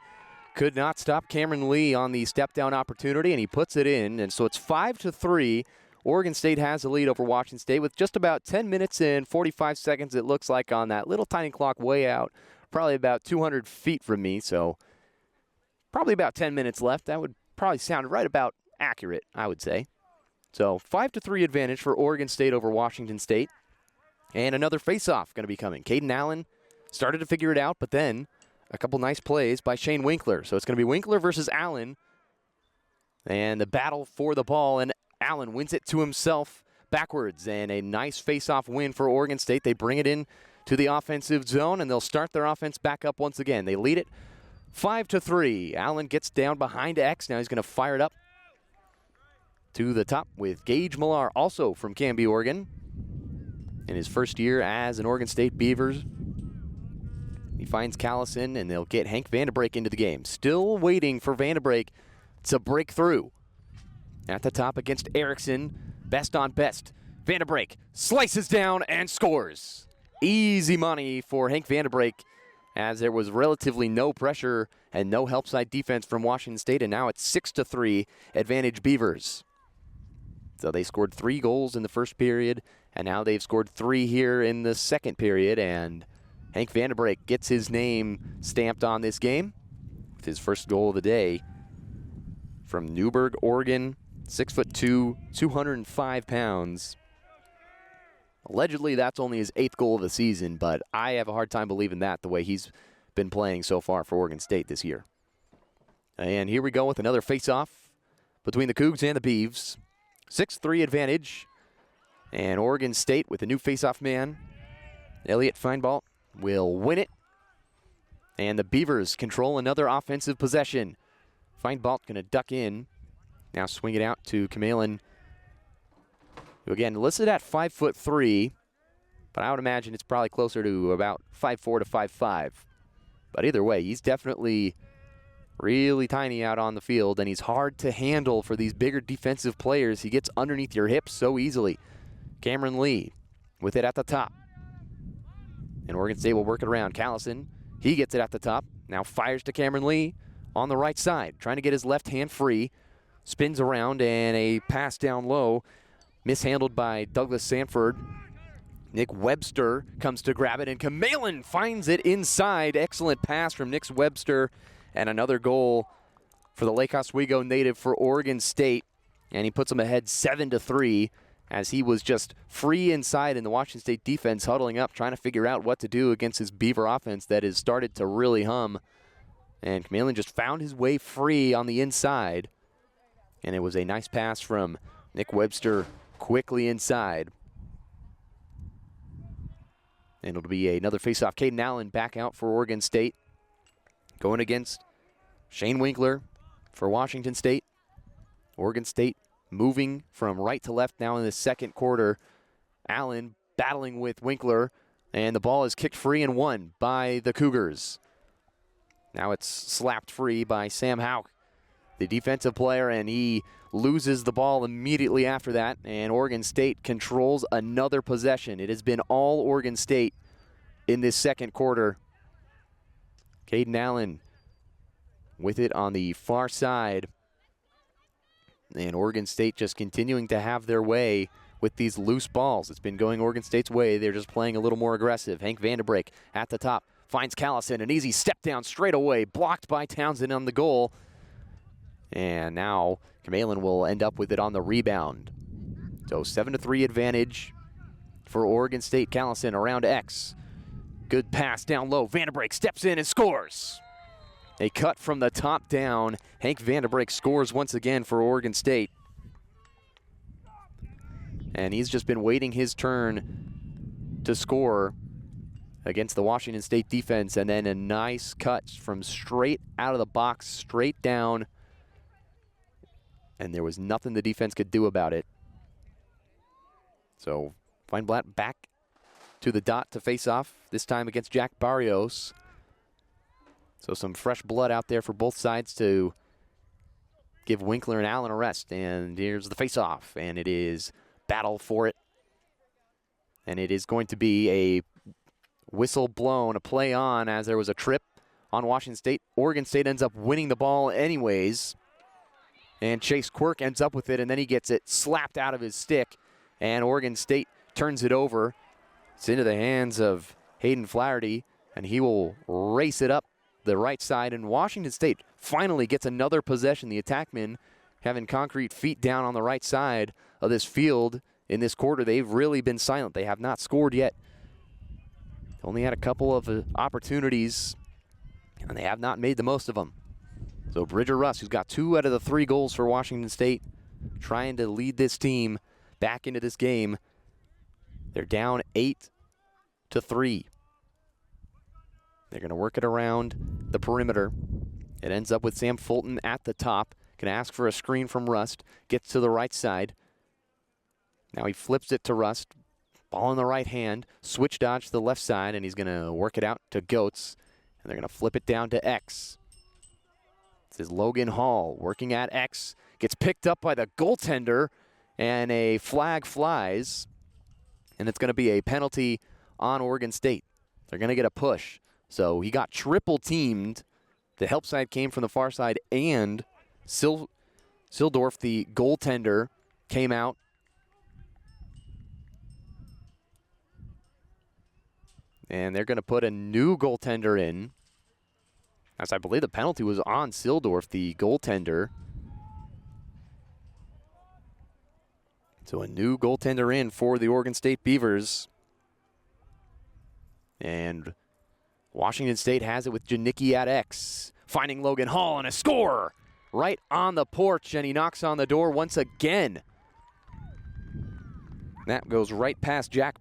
could not stop Cameron Lee on the step-down opportunity, and he puts it in. And so it's 5-3. Oregon State has the lead over Washington State with just about 10 minutes and 45 seconds, it looks like, on that little tiny clock way out, probably about 200 feet from me. So probably about 10 minutes left. That would probably sound right about accurate, I would say. So 5-3 advantage for Oregon State over Washington State. And another face-off going to be coming. Caden Allen started to figure it out, but then a couple nice plays by Shane Winkler. So it's going to be Winkler versus Allen. And the battle for the ball, and Allen wins it to himself backwards. And a nice face-off win for Oregon State. They bring it in to the offensive zone, and they'll start their offense back up once again. They lead it 5-3. Allen gets down behind X. Now he's going to fire it up to the top with Gage Millar, also from Canby, Oregon. In his first year as an Oregon State Beavers. He finds Callison, and they'll get Hank Vandebrake into the game. Still waiting for Vandebrake to break through. At the top against Erickson, best on best. Vandebrake slices down and scores. Easy money for Hank Vandebrake, as there was relatively no pressure and no help side defense from Washington State, and now it's 6-3 advantage Beavers. So they scored 3 goals in the first period, and now they've scored 3 here in the second period, and Hank Vandebrake gets his name stamped on this game with his first goal of the day from Newburgh, Oregon, 6'2", 205 pounds. Allegedly, that's only his 8th goal of the season, but I have a hard time believing that the way he's been playing so far for Oregon State this year. And here we go with another face-off between the Cougs and the Beavs. 6-3 advantage. And Oregon State with a new face-off man, Elliot Feinbault, will win it. And the Beavers control another offensive possession. Feinbault going to duck in. Now swing it out to Kamalin, who again listed at 5'3", but I would imagine it's probably closer to about 5'4" to 5'5". But either way, he's definitely really tiny out on the field, and he's hard to handle for these bigger defensive players. He gets underneath your hips so easily. Cameron Lee with it at the top. And Oregon State will work it around. Callison, he gets it at the top. Now fires to Cameron Lee on the right side, trying to get his left hand free. Spins around, and a pass down low, mishandled by Douglas Sanford. Nick Webster comes to grab it, and Kamalin finds it inside. Excellent pass from Nick Webster, and another goal for the Lake Oswego native for Oregon State. And he puts them ahead 7-3 as he was just free inside, and the Washington State defense huddling up, trying to figure out what to do against this Beaver offense that has started to really hum. And Kamalin just found his way free on the inside. And it was a nice pass from Nick Webster quickly inside. And it'll be another faceoff. Caden Allen back out for Oregon State. Going against Shane Winkler for Washington State. Oregon State moving from right to left now in the second quarter. Allen battling with Winkler, and the ball is kicked free and won by the Cougars. Now it's slapped free by Sam Houck, the defensive player, and he loses the ball immediately after that, and Oregon State controls another possession. It has been all Oregon State in this second quarter. Caden Allen with it on the far side, and Oregon State just continuing to have their way with these loose balls. It's been going Oregon State's way. They're just playing a little more aggressive. Hank Vanderbrake at the top finds Callison, an easy step down straight away, blocked by Townsend on the goal. And now Kamalen will end up with it on the rebound. So 7-3 advantage for Oregon State. Callison around X. Good pass down low. Vanderbrake steps in and scores. A cut from the top down. Hank Vanderbrake scores once again for Oregon State. And he's just been waiting his turn to score against the Washington State defense, and then a nice cut from straight out of the box, straight down, and there was nothing the defense could do about it. So Feinblatt back to the dot to face off, this time against Jack Barrios. So some fresh blood out there for both sides to give Winkler and Allen a rest. And here's the face-off, and it is battle for it. And it is going to be a whistle blown, a play on, as there was a trip on Washington State. Oregon State ends up winning the ball anyways. And Chase Quirk ends up with it, and then he gets it slapped out of his stick. And Oregon State turns it over. It's into the hands of Hayden Flaherty, and he will race it up the right side. And Washington State finally gets another possession. The attackmen having concrete feet down on the right side of this field in this quarter. They've really been silent. They have not scored yet. Only had a couple of opportunities, and they have not made the most of them. So Bridger Russ, who's got 2 out of the 3 goals for Washington State, trying to lead this team back into this game. They're down 8-3. They're going to work it around the perimeter. It ends up with Sam Fulton at the top. Going to ask for a screen from Rust. Gets to the right side. Now he flips it to Rust. Ball in the right hand. Switch dodge to the left side, and he's going to work it out to Goetz. And they're going to flip it down to X. This is Logan Hall working at X. Gets picked up by the goaltender, and a flag flies. And it's going to be a penalty on Oregon State. They're going to get a push. So he got triple teamed. The help side came from the far side, and Sildorf, the goaltender, came out. And they're going to put a new goaltender in, as I believe the penalty was on Sildorf, the goaltender. So a new goaltender in for the Oregon State Beavers. And Washington State has it with Janicki at X. Finding Logan Hall, and a score right on the porch, and he knocks on the door once again. That goes right past Jack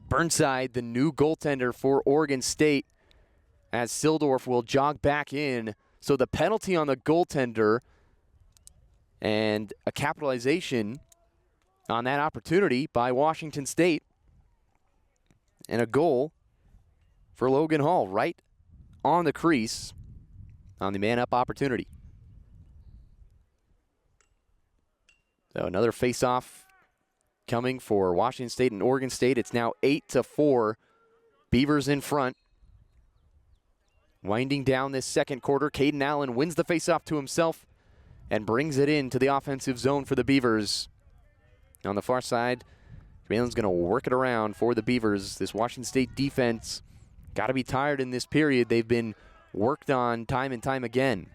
Burnside, the new goaltender for Oregon State, as Sildorf will jog back in. So the penalty on the goaltender and a capitalization on that opportunity by Washington State, and a goal for Logan Hall right on the crease on the man-up opportunity. So another face-off coming for Washington State and Oregon State. It's now 8-4. Beavers in front. Winding down this second quarter, Caden Allen wins the face-off to himself and brings it into the offensive zone for the Beavers. On the far side, Malin's going to work it around for the Beavers. This Washington State defense got to be tired in this period. They've been worked on time and time again.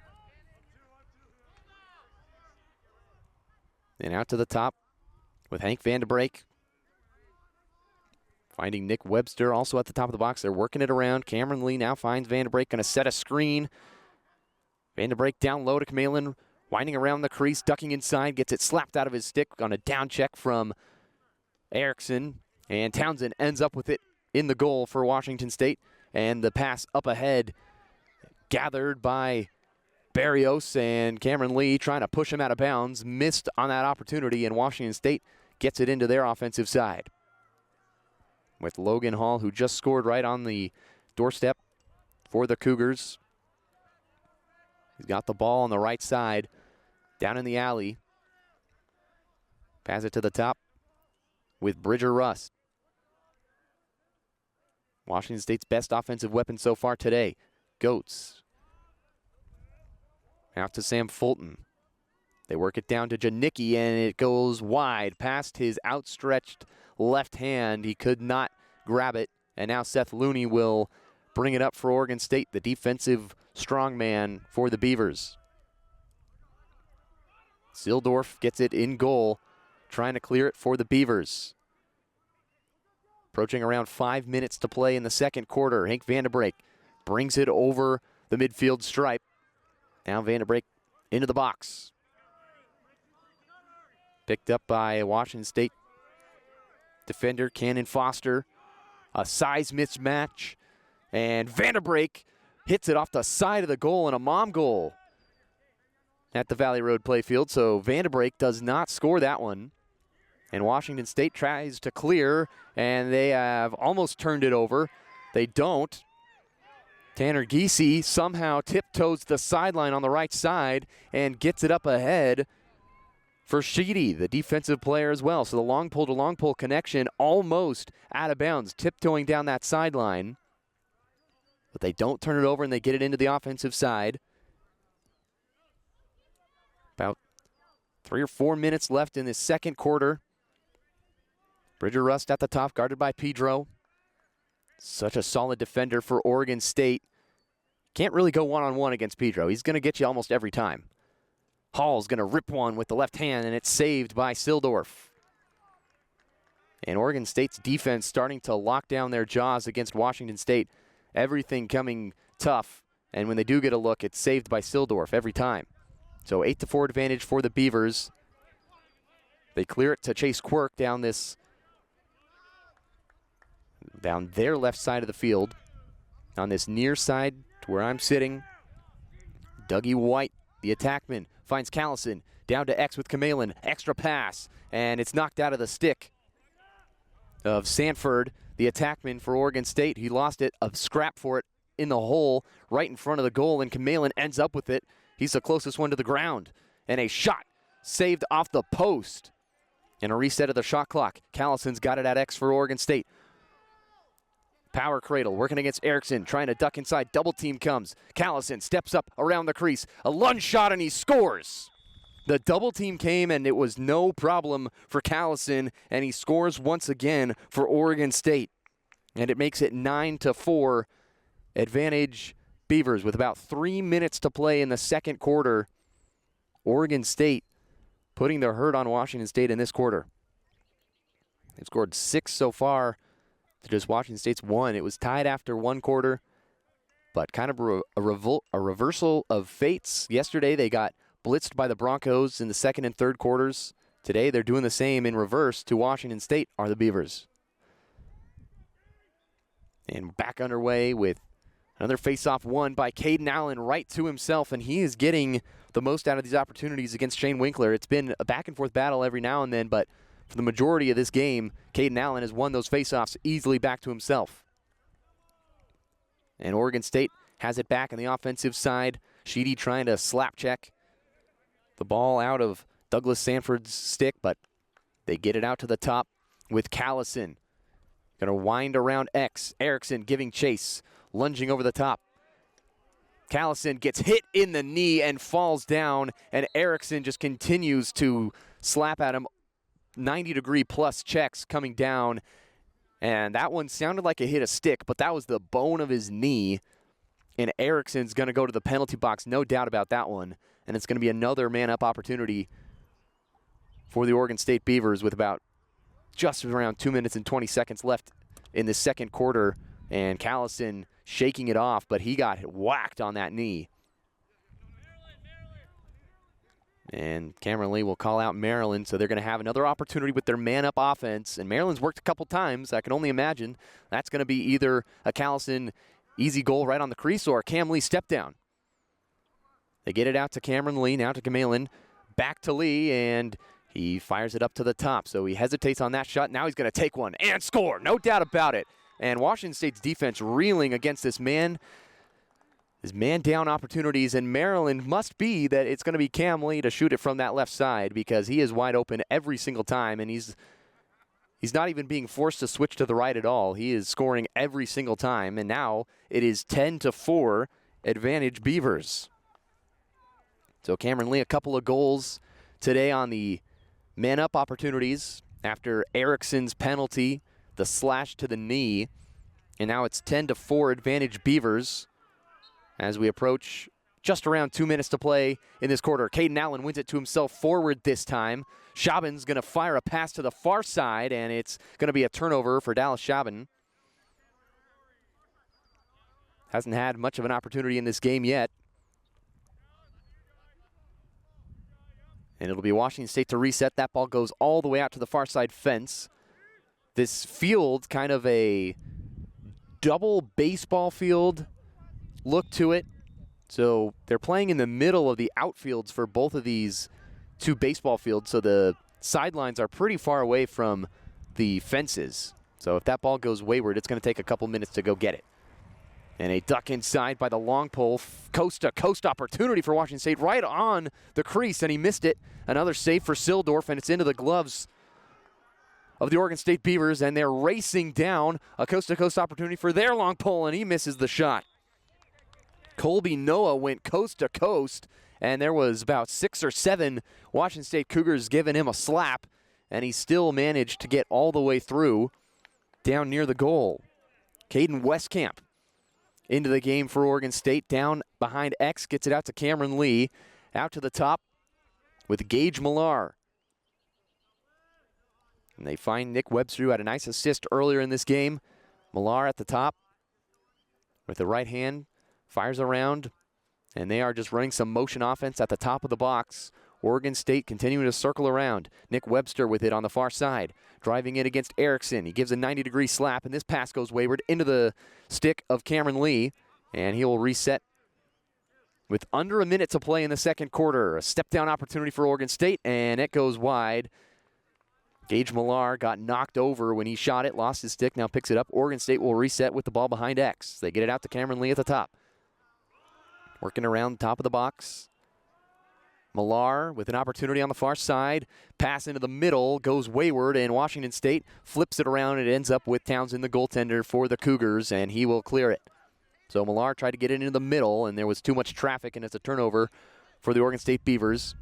And out to the top with Hank Vanderbrake. Finding Nick Webster also at the top of the box. They're working it around. Cameron Lee now finds Vanderbrake. Going to set a screen. Vanderbrake down low to Kamalen. Winding around the crease, ducking inside. Gets it slapped out of his stick on a down check from Erickson. And Townsend ends up with it in the goal for Washington State. And the pass up ahead gathered by Barrios and Cameron Lee trying to push him out of bounds. Missed on that opportunity, and Washington State gets it into their offensive side. With Logan Hall, who just scored right on the doorstep for the Cougars. He's got the ball on the right side, down in the alley. Pass it to the top with Bridger Rust. Washington State's best offensive weapon so far today. Goetz. Out to Sam Fulton. They work it down to Janicki, and it goes wide past his outstretched left hand. He could not grab it, and now Seth Looney will bring it up for Oregon State, the defensive strongman for the Beavers. Sildorf gets it in goal, trying to clear it for the Beavers. Approaching around 5 minutes to play in the second quarter. Hank Vanderbrake brings it over the midfield stripe. Now Vanderbrake into the box. Picked up by a Washington State defender, Cannon Foster. A size mismatch. And Vanderbrake hits it off the side of the goal, and a mom goal at the Valley Road playfield. So Vanderbrake does not score that one. And Washington State tries to clear, and they have almost turned it over. They don't. Tanner Giese somehow tiptoes the sideline on the right side and gets it up ahead for Sheedy, the defensive player as well. So the long pull to long pull connection almost out of bounds, tiptoeing down that sideline. But they don't turn it over, and they get it into the offensive side. About 3 or 4 minutes left in this second quarter. Bridger Rust at the top, guarded by Pedro. Such a solid defender for Oregon State. Can't really go one-on-one against Pedro. He's going to get you almost every time. Hall's going to rip one with the left hand, and it's saved by Sildorf. And Oregon State's defense starting to lock down their jaws against Washington State. Everything coming tough, and when they do get a look, it's saved by Sildorf every time. So 8-4 advantage for the Beavers. They clear it to Chase Quirk down their left side of the field. On this near side to where I'm sitting, Dougie White, the attackman, finds Callison. Down to X with Kamelin. Extra pass, and it's knocked out of the stick of Sanford, the attackman for Oregon State. He lost it, a scrap for it in the hole right in front of the goal, and Kamelin ends up with it. He's the closest one to the ground. And a shot saved off the post. And a reset of the shot clock. Callison's got it at X for Oregon State. Power cradle, working against Erickson, trying to duck inside. Double team comes. Callison steps up around the crease. A lunge shot, and he scores. The double team came, and it was no problem for Callison, and he scores once again for Oregon State. And it makes it 9-4 advantage Beavers with about 3 minutes to play in the second quarter. Oregon State putting the hurt on Washington State in this quarter. They've scored 6 so far to just Washington State's 1. It was tied after one quarter, but kind of a reversal of fates. Yesterday they got blitzed by the Broncos in the second and third quarters. Today they're doing the same in reverse to Washington State are the Beavers. And back underway with another face-off won by Caden Allen right to himself, and he is getting the most out of these opportunities against Shane Winkler. It's been a back-and-forth battle every now and then, but for the majority of this game, Caden Allen has won those face-offs easily back to himself. And Oregon State has it back on the offensive side. Sheedy trying to slap check the ball out of Douglas Sanford's stick, but they get it out to the top with Callison. Going to wind around X. Erickson giving chase, lunging over the top. Callison gets hit in the knee and falls down, and Erickson just continues to slap at him. 90-degree plus checks coming down, and that one sounded like it hit a stick, but that was the bone of his knee, and Erickson's going to go to the penalty box, no doubt about that one, and it's going to be another man-up opportunity for the Oregon State Beavers with about just around 2 minutes and 20 seconds left in the second quarter, and Callison shaking it off, but he got whacked on that knee. And Cameron Lee will call out Maryland, so they're going to have another opportunity with their man-up offense. And Maryland's worked a couple times. I can only imagine that's going to be either a Callison easy goal right on the crease or a Cam Lee step down. They get it out to Cameron Lee, now to Gamelin. Back to Lee, and he fires it up to the top. So he hesitates on that shot. Now he's going to take one and score, no doubt about it. And Washington State's defense reeling against this man. His man-down opportunities, and Maryland must be that it's going to be Cam Lee to shoot it from that left side because he is wide open every single time, and he's not even being forced to switch to the right at all. He is scoring every single time, and now it is 10-4 advantage Beavers. So Cameron Lee, a couple of goals today on the man-up opportunities after Erickson's penalty, the slash to the knee, and now it's 10-4 advantage Beavers. As we approach just around 2 minutes to play in this quarter. Caden Allen wins it to himself forward this time. Schabin's going to fire a pass to the far side, and it's going to be a turnover for Dallas Schabin. Hasn't had much of an opportunity in this game yet. And it'll be Washington State to reset. That ball goes all the way out to the far side fence. This field, kind of a double baseball field look to it. So they're playing in the middle of the outfields for both of these two baseball fields, so the sidelines are pretty far away from the fences. So if that ball goes wayward, it's going to take a couple minutes to go get it. And a duck inside by the long pole, coast-to-coast opportunity for Washington State right on the crease, and he missed it. Another save for Sildorf, and it's into the gloves of the Oregon State Beavers, and they're racing down a coast-to-coast opportunity for their long pole, and he misses the shot. Colby Noah went coast to coast, and there was about 6 or 7 Washington State Cougars giving him a slap, and he still managed to get all the way through down near the goal. Caden Westcamp into the game for Oregon State, down behind X, gets it out to Cameron Lee, out to the top with Gage Millar. And they find Nick Webster, who had a nice assist earlier in this game. Millar at the top with the right hand. Fires around, and they are just running some motion offense at the top of the box. Oregon State continuing to circle around. Nick Webster with it on the far side, driving in against Erickson. He gives a 90-degree slap, and this pass goes wayward into the stick of Cameron Lee, and he will reset with under a minute to play in the second quarter. A step-down opportunity for Oregon State, and it goes wide. Gage Millar got knocked over when he shot it, lost his stick, now picks it up. Oregon State will reset with the ball behind X. They get it out to Cameron Lee at the top. Working around the top of the box. Millar with an opportunity on the far side. Pass into the middle, goes wayward, and Washington State flips it around. It ends up with Townsend, the goaltender for the Cougars, and he will clear it. So Millar tried to get it into the middle, and there was too much traffic, and it's a turnover for the Oregon State Beavers.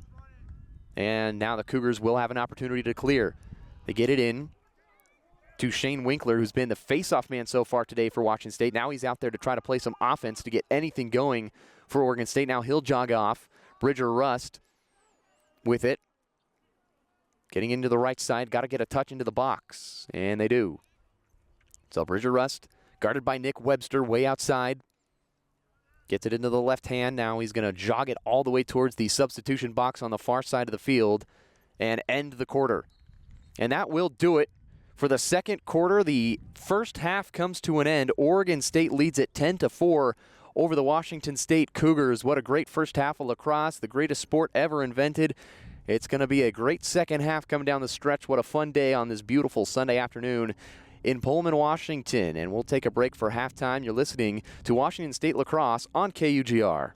And now the Cougars will have an opportunity to clear. They get it in to Shane Winkler, who's been the face-off man so far today for Washington State. Now he's out there to try to play some offense to get anything going for Oregon State. Now he'll jog off. Bridger Rust with it. Getting into the right side. Got to get a touch into the box. And they do. So Bridger Rust, guarded by Nick Webster, way outside. Gets it into the left hand. Now he's going to jog it all the way towards the substitution box on the far side of the field and end the quarter. And that will do it for the second quarter. The first half comes to an end. Oregon State leads it 10-4 over the Washington State Cougars. What a great first half of lacrosse, the greatest sport ever invented. It's going to be a great second half coming down the stretch. What a fun day on this beautiful Sunday afternoon in Pullman, Washington. And we'll take a break for halftime. You're listening to Washington State Lacrosse on KUGR.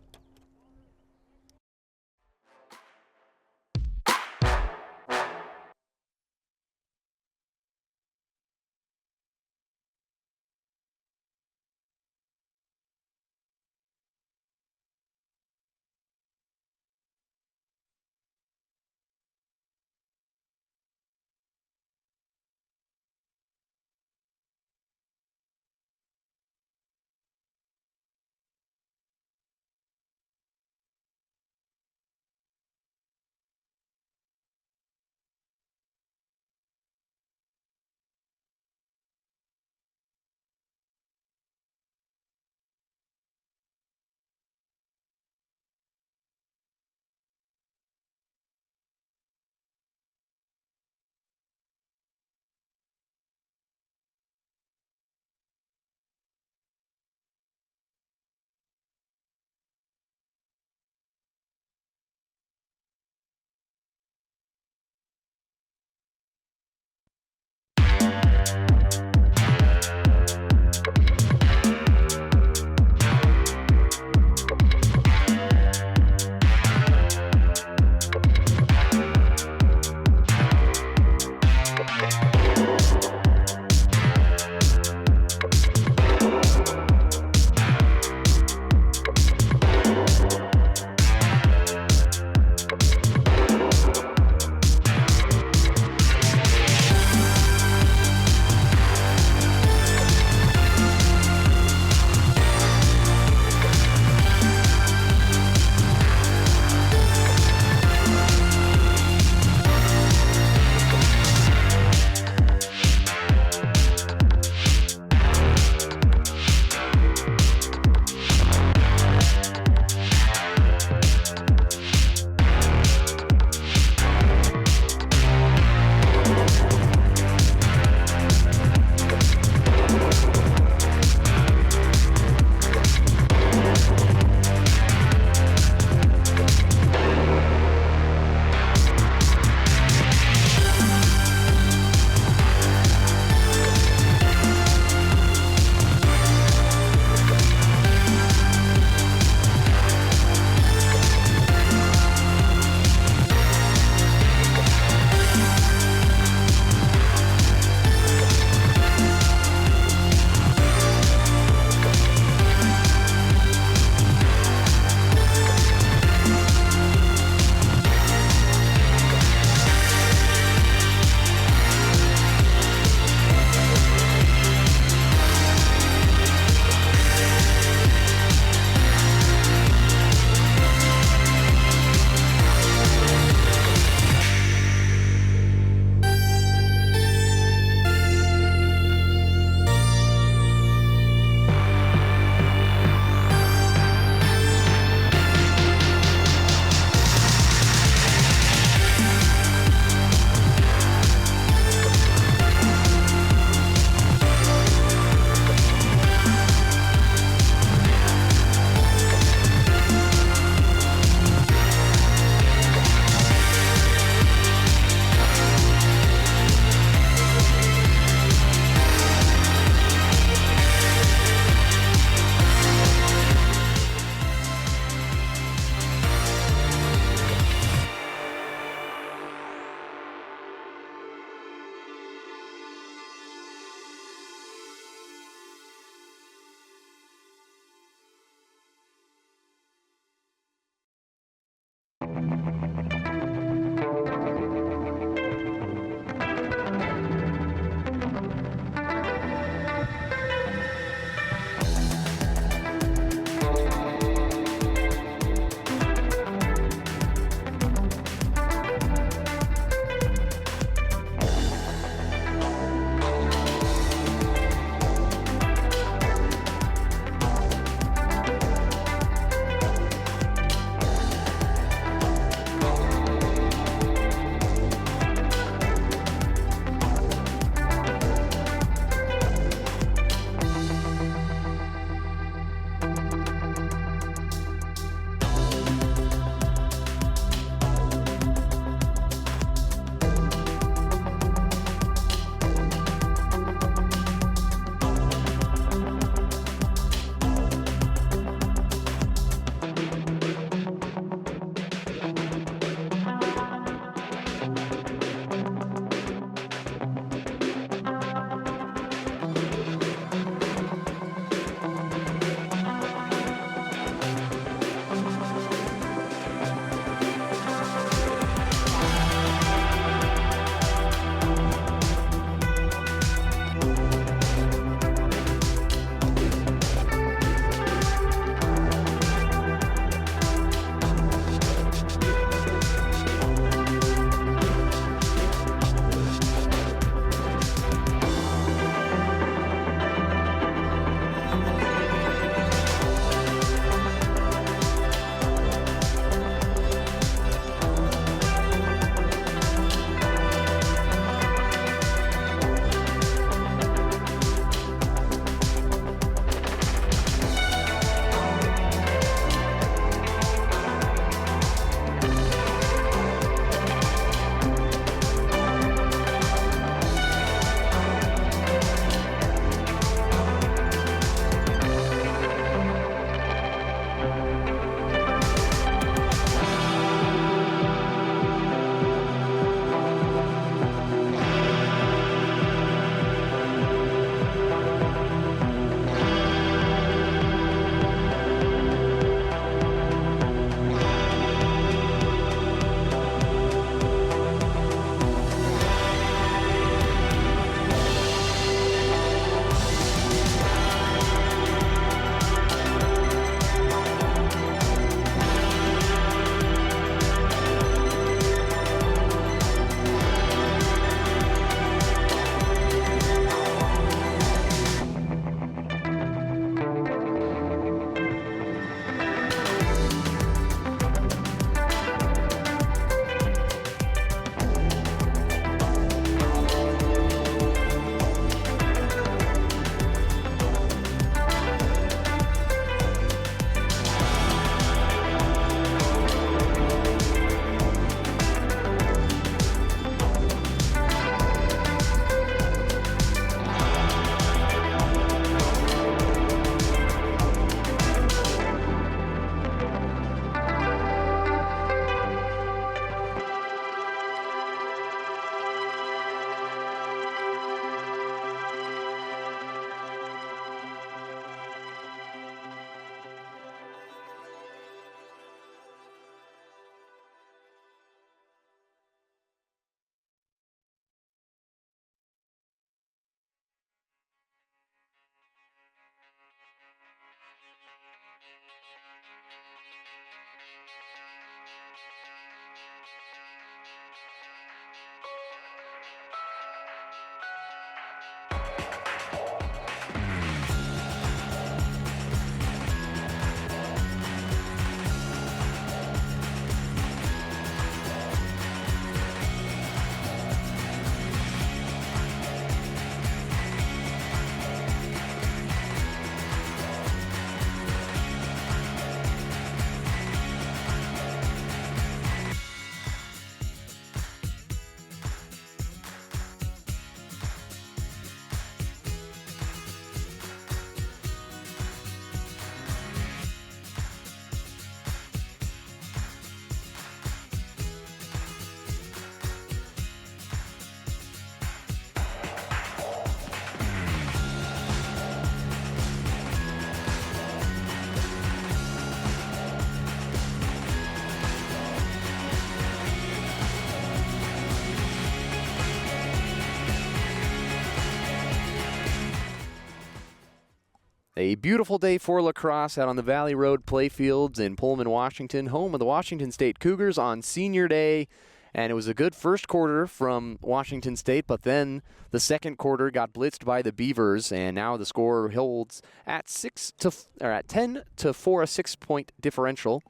A beautiful day for lacrosse out on the Valley Road playfields in Pullman, Washington, home of the Washington State Cougars on Senior Day. And it was a good first quarter from Washington State, but then the second quarter got blitzed by the Beavers, and now the score holds at 10-4, a 6-point differential.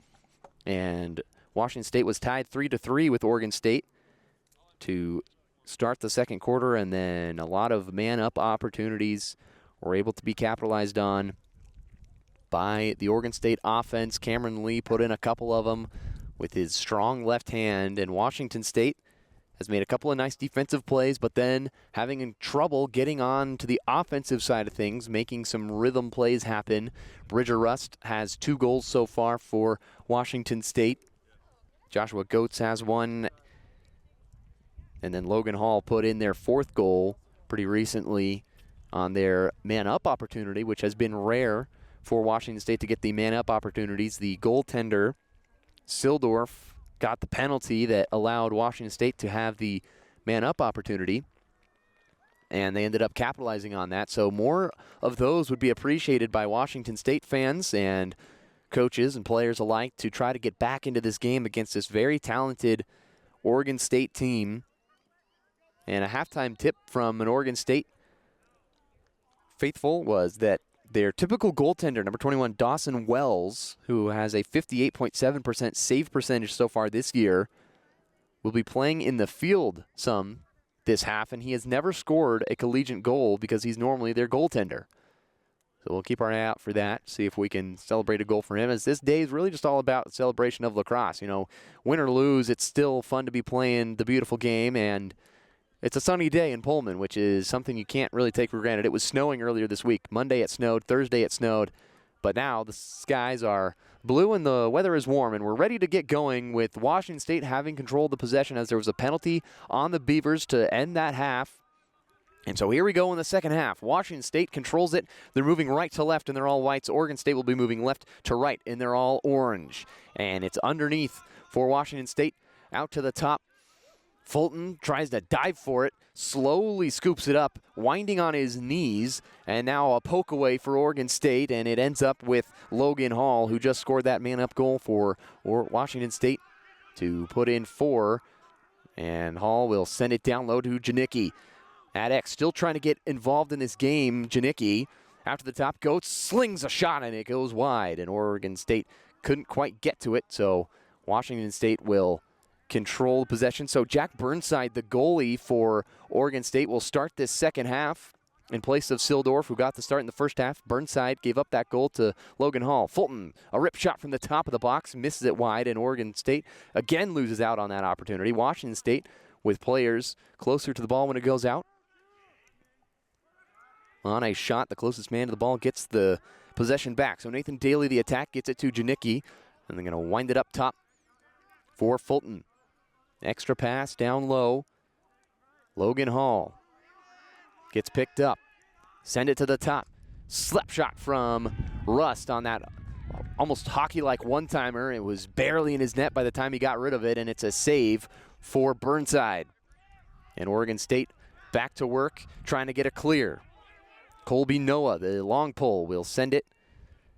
And Washington State was tied 3-3 with Oregon State to start the second quarter, and then a lot of man-up opportunities were able to be capitalized on by the Oregon State offense. Cameron Lee put in a couple of them with his strong left hand, and Washington State has made a couple of nice defensive plays, but then having trouble getting on to the offensive side of things, making some rhythm plays happen. Bridger Rust has 2 goals so far for Washington State. Joshua Goetz has 1, and then Logan Hall put in their 4th goal pretty recently on their man-up opportunity, which has been rare for Washington State to get the man-up opportunities. The goaltender, Sildorf, got the penalty that allowed Washington State to have the man-up opportunity, and they ended up capitalizing on that. So more of those would be appreciated by Washington State fans and coaches and players alike to try to get back into this game against this very talented Oregon State team. And a halftime tip from an Oregon State faithful was that their typical goaltender, number 21, Dawson Wells, who has a 58.7% save percentage so far this year, will be playing in the field some this half, and he has never scored a collegiate goal because he's normally their goaltender. So we'll keep our eye out for that, see if we can celebrate a goal for him, as this day is really just all about the celebration of lacrosse. You know, win or lose, it's still fun to be playing the beautiful game, and it's a sunny day in Pullman, which is something you can't really take for granted. It was snowing earlier this week. Monday it snowed, Thursday it snowed, but now the skies are blue and the weather is warm, and we're ready to get going with Washington State having control of the possession, as there was a penalty on the Beavers to end that half. And so here we go in the second half. Washington State controls it. They're moving right to left, and they're all whites. Oregon State will be moving left to right, and they're all orange. And it's underneath for Washington State, out to the top. Fulton tries to dive for it, slowly scoops it up, winding on his knees, and now a poke away for Oregon State, and it ends up with Logan Hall, who just scored that man-up goal for Washington State to put in 4, and Hall will send it down low to Janicki. At X, still trying to get involved in this game. Janicki, out to the top, Goetz slings a shot, and it goes wide, and Oregon State couldn't quite get to it, so Washington State will control possession. So Jack Burnside, the goalie for Oregon State, will start this second half in place of Sildorf, who got the start in the first half. Burnside gave up that goal to Logan Hall. Fulton, a rip shot from the top of the box, misses it wide, and Oregon State again loses out on that opportunity. Washington State with players closer to the ball when it goes out. On a shot, the closest man to the ball gets the possession back. So Nathan Daly, the attack, gets it to Janicki, and they're going to wind it up top for Fulton. Extra pass down low. Logan Hall gets picked up. Send it to the top. Slap shot from Rust on that almost hockey-like one-timer. It was barely in his net by the time he got rid of it, and it's a save for Burnside. And Oregon State back to work, trying to get a clear. Colby Noah, the long pole, will send it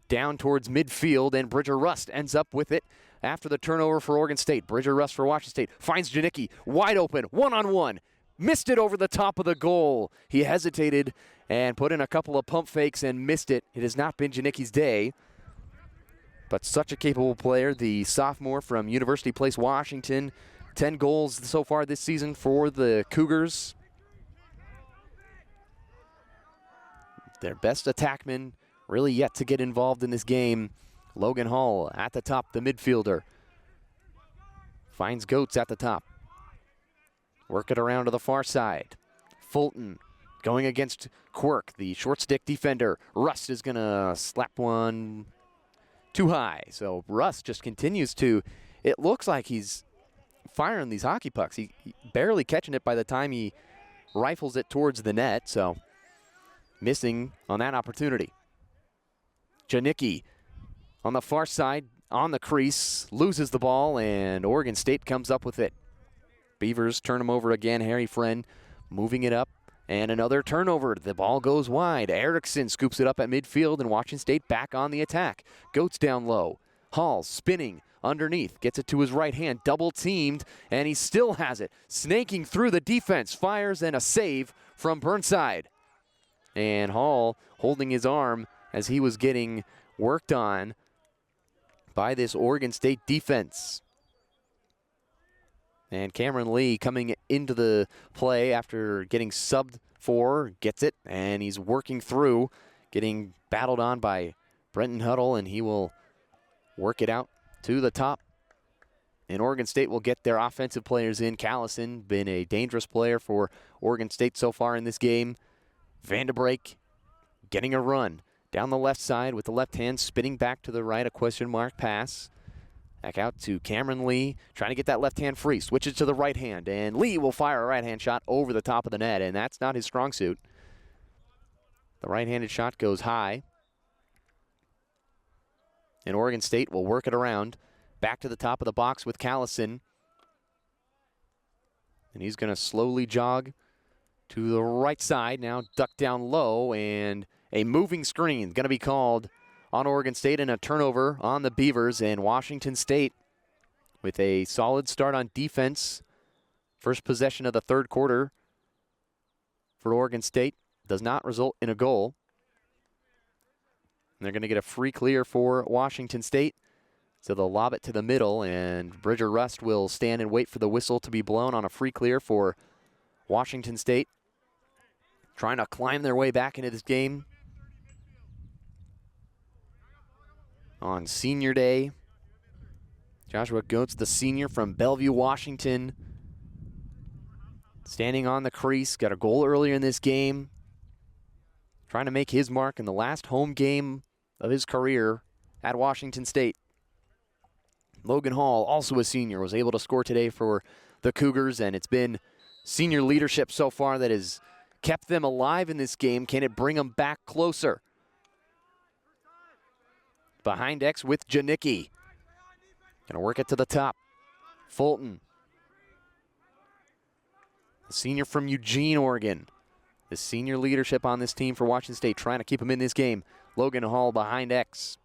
down towards midfield, and Bridger Rust ends up with it after the turnover for Oregon State. Bridger Rust for Washington State finds Janicki wide open, one-on-one. Missed it over the top of the goal. He hesitated and put in a couple of pump fakes and missed it. It has not been Janicki's day, but such a capable player, the sophomore from University Place, Washington. 10 goals so far this season for the Cougars. Their best attackman really yet to get involved in this game. Logan Hall at the top, the midfielder. Finds Goetz at the top. Work it around to the far side. Fulton going against Quirk, the short stick defender. Rust is going to slap one too high. So Rust just continues to, it looks like he's firing these hockey pucks. He barely catching it by the time he rifles it towards the net. So missing on that opportunity. Janicki on the far side, on the crease, loses the ball, and Oregon State comes up with it. Beavers turn him over again. Harry Friend moving it up, And another turnover. The ball goes wide. Erickson scoops it up at midfield, and Washington State back on the attack. Goats down low. Hall spinning underneath. Gets it to his right hand. Double teamed, and he still has it. Snaking through the defense. Fires, and a save from Burnside. And Hall holding his arm as he was getting worked on by this Oregon State defense. And Cameron Lee coming into the play after getting subbed for, gets it, and he's working through, getting battled on by Brenton Huddle, and he will work it out to the top. And Oregon State will get their offensive players in. Callison, been a dangerous player for Oregon State so far in this game. Vanderbrake getting a run down the left side with the left hand, spinning back to the right, a question mark pass. Back out to Cameron Lee, trying to get that left hand free. Switches to the right hand, and Lee will fire a right hand shot over the top of the net, and that's not his strong suit. The right-handed shot goes high. And Oregon State will work it around. Back to the top of the box with Callison. And he's going to slowly jog to the right side. Now duck down low, and a moving screen going to be called on Oregon State, and a turnover on the Beavers. And Washington State with a solid start on defense. First possession of the third quarter for Oregon State does not result in a goal. And they're going to get a free clear for Washington State. So they'll lob it to the middle, and Bridger Rust will stand and wait for the whistle to be blown on a free clear for Washington State. Trying to climb their way back into this game on senior day. Joshua Goetz, the senior from Bellevue, Washington, standing on the crease, got a goal earlier in this game, trying to make his mark in the last home game of his career at Washington State. Logan Hall, also a senior, was able to score today for the Cougars, and it's been senior leadership so far that has kept them alive in this game. Can it bring them back closer? Behind X with Janicki. Gonna work it to the top. Fulton. The senior from Eugene, Oregon. The senior leadership on this team for Washington State, trying to keep him in this game. Logan Hall behind X.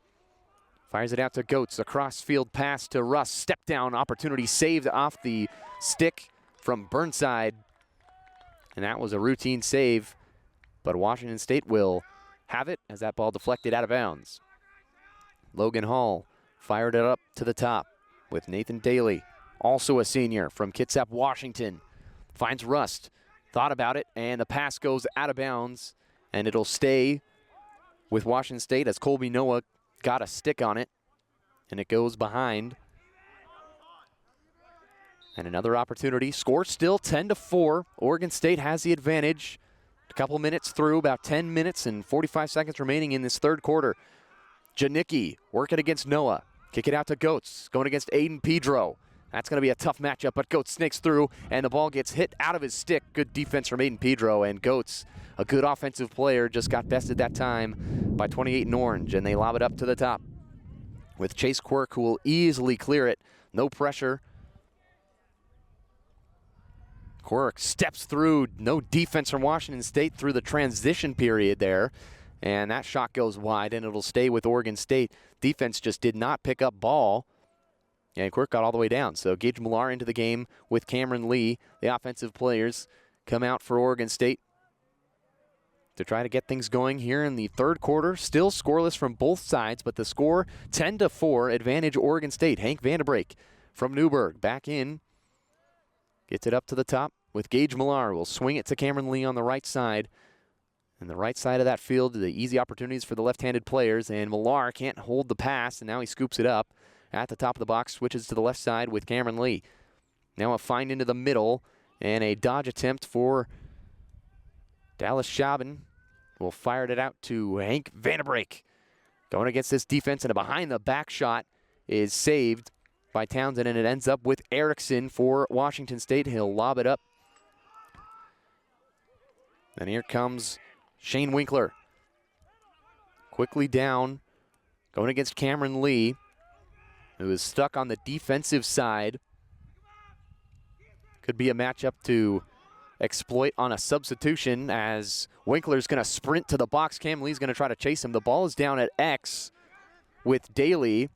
Fires it out to Goetz. A cross-field pass to Russ. Step down opportunity saved off the stick from Burnside. And that was a routine save. But Washington State will have it as that ball deflected out of bounds. Logan Hall fired it up to the top with Nathan Daly, also a senior from Kitsap, Washington. Finds Rust, thought about it, and the pass goes out of bounds, and it'll stay with Washington State as Colby Noah got a stick on it, and it goes behind. And another opportunity. Score still 10-4. Oregon State has the advantage. A couple minutes through, about 10 minutes and 45 seconds remaining in this third quarter. Janicki, work it against Noah. Kick it out to Goetz, going against Aiden Pedro. That's going to be a tough matchup, but Goetz snakes through, and the ball gets hit out of his stick. Good defense from Aiden Pedro, and Goetz, a good offensive player, just got bested that time by 28 in orange, and they lob it up to the top with Chase Quirk, who will easily clear it. No pressure. Quirk steps through, no defense from Washington State through the transition period there. And that shot goes wide, and it'll stay with Oregon State. Defense just did not pick up ball. And Quirk got all the way down. So Gage Millar into the game with Cameron Lee. The offensive players come out for Oregon State to try to get things going here in the third quarter. Still scoreless from both sides, but the score 10-4, advantage Oregon State. Hank Vanderbrake from Newburgh back in. Gets it up to the top with Gage Millar. Will swing it to Cameron Lee on the right side. And the right side of that field, the easy opportunities for the left-handed players, and Millar can't hold the pass, and now he scoops it up at the top of the box, switches to the left side with Cameron Lee. Now a find into the middle, and a dodge attempt for Dallas Schaben. Will fire it out to Hank Vanderbrake. Going against this defense, and a behind-the-back shot is saved by Townsend, and it ends up with Erickson for Washington State. He'll lob it up. And here comes Shane Winkler. Quickly down, going against Cameron Lee, who is stuck on the defensive side. Could be a matchup to exploit on a substitution as Winkler's going to sprint to the box. Cam Lee's going to try to chase him. The ball is down at X with Daly,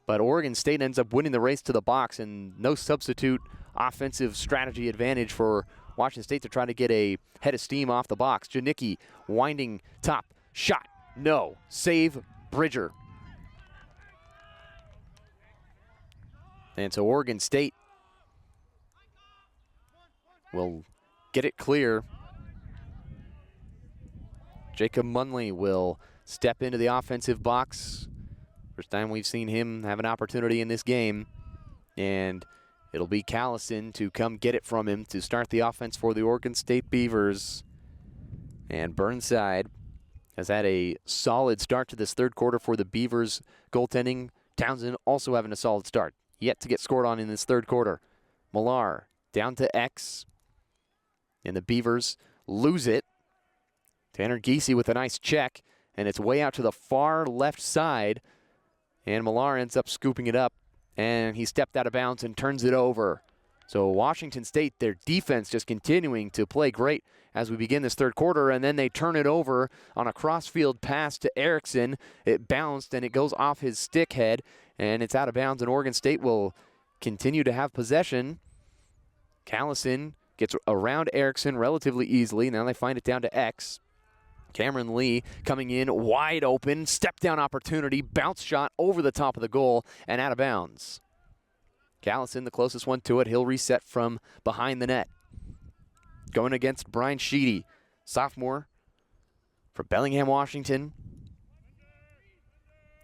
but Oregon State ends up winning the race to the box, and no substitute offensive strategy advantage for Washington State to try to get a head of steam off the box. Janicki winding top, shot, no, save Bridger. And so Oregon State will get it clear. Jacob Munley will step into the offensive box. First time we've seen him have an opportunity in this game. And it'll be Callison to come get it from him to start the offense for the Oregon State Beavers. And Burnside has had a solid start to this third quarter for the Beavers goaltending. Townsend also having a solid start. Yet to get scored on in this third quarter. Millar down to X. And the Beavers lose it. Tanner Giese with a nice check. And it's way out to the far left side. And Millar ends up scooping it up. And he stepped out of bounds and turns it over. So Washington State, their defense just continuing to play great as we begin this third quarter. And then they turn it over on a cross-field pass to Erickson. It bounced and it goes off his stick head. And it's out of bounds, and Oregon State will continue to have possession. Callison gets around Erickson relatively easily. Now they find it down to X. Cameron Lee coming in wide open. Step down opportunity. Bounce shot over the top of the goal and out of bounds. Callison, the closest one to it. He'll reset from behind the net. Going against Brian Sheedy, sophomore for Bellingham, Washington.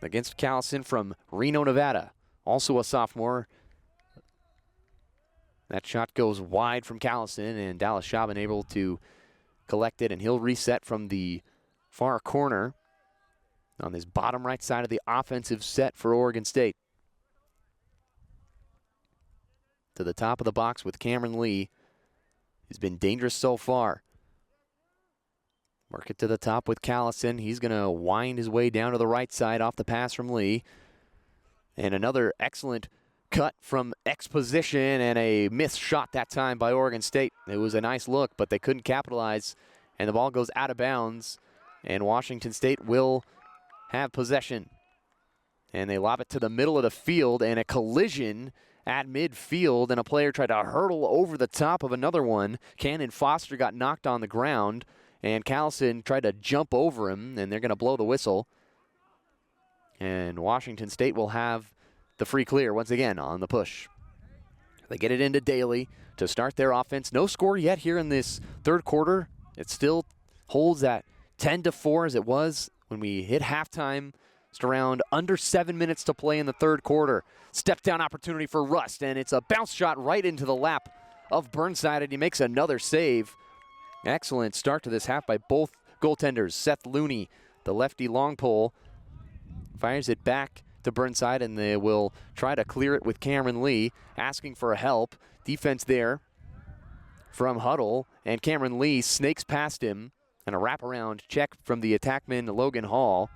Against Callison from Reno, Nevada, also a sophomore. That shot goes wide from Callison, and Dallas Chauvin able to collect it, and he'll reset from the far corner on this bottom right side of the offensive set for Oregon State. To the top of the box with Cameron Lee. He's been dangerous so far. Work it to the top with Callison. He's going to wind his way down to the right side off the pass from Lee. And another excellent cut from X position and a missed shot that time by Oregon State. It was a nice look, but they couldn't capitalize. And the ball goes out of bounds. And Washington State will have possession. And they lob it to the middle of the field, and a collision at midfield, and a player tried to hurdle over the top of another one. Cannon Foster got knocked on the ground. And Callison tried to jump over him, and they're going to blow the whistle. And Washington State will have the free clear once again on the push. They get it into Daly to start their offense. No score yet here in this third quarter. It still holds at 10-4 as it was when we hit halftime. Just around under 7 minutes to play in the third quarter. Step down opportunity for Rust, and it's a bounce shot right into the lap of Burnside, and he makes another save. Excellent start to this half by both goaltenders. Seth Looney, the lefty long pole, fires it back to Burnside, and they will try to clear it with Cameron Lee, asking for help. Defense there from Huddle, and Cameron Lee snakes past him, and a wraparound check from the attackman Logan Hall.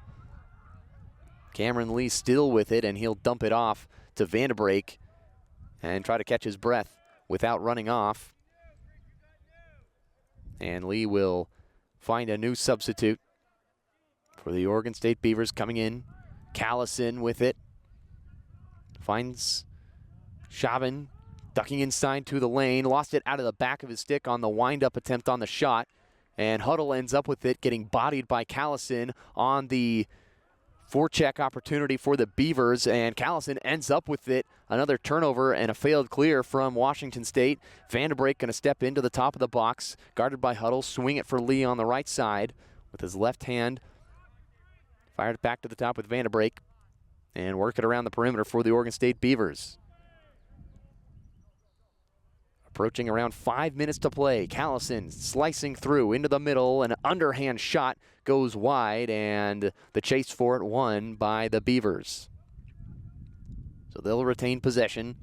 Cameron Lee still with it, and he'll dump it off to Vandebrake and try to catch his breath without running off. And Lee will find a new substitute for the Oregon State Beavers coming in. Callison with it. Finds Chauvin ducking inside to the lane. Lost it out of the back of his stick on the wind-up attempt on the shot. And Huddle ends up with it, getting bodied by Callison on the forecheck opportunity for the Beavers, and Callison ends up with it. Another turnover and a failed clear from Washington State. Vandebrake going to step into the top of the box, guarded by Huddle, swing it for Lee on the right side with his left hand. Fired it back to the top with Vandebrake, and work it around the perimeter for the Oregon State Beavers. Approaching around 5 minutes to play. Callison slicing through into the middle. An underhand shot goes wide, and the chase for it won by the Beavers. So they'll retain possession.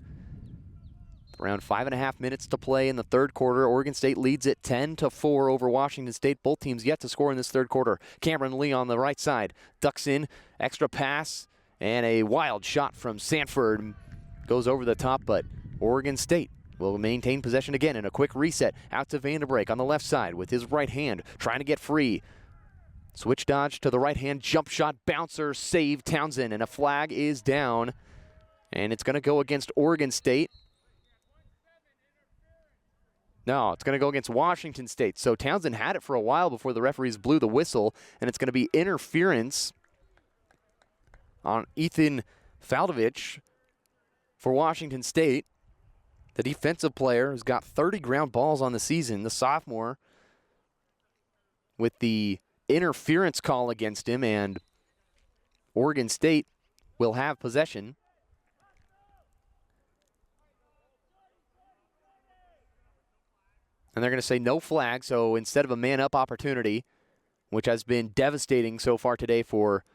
Around 5.5 minutes to play in the third quarter. Oregon State leads it 10-4 over Washington State. Both teams yet to score in this third quarter. Cameron Lee on the right side. Ducks in, extra pass, and a wild shot from Sanford. Goes over the top, but Oregon State will maintain possession again in a quick reset. Out to Vanderbreak on the left side with his right hand, trying to get free. Switch dodge to the right hand, jump shot, bouncer, save Townsend, and a flag is down. And it's going to go against Oregon State. No, it's going to go against Washington State. So Townsend had it for a while before the referees blew the whistle, and it's going to be interference on Ethan Faldovich for Washington State. The defensive player has got 30 ground balls on the season, the sophomore, with the interference call against him, and Oregon State will have possession. And they're going to say no flag, so instead of a man-up opportunity, which has been devastating so far today for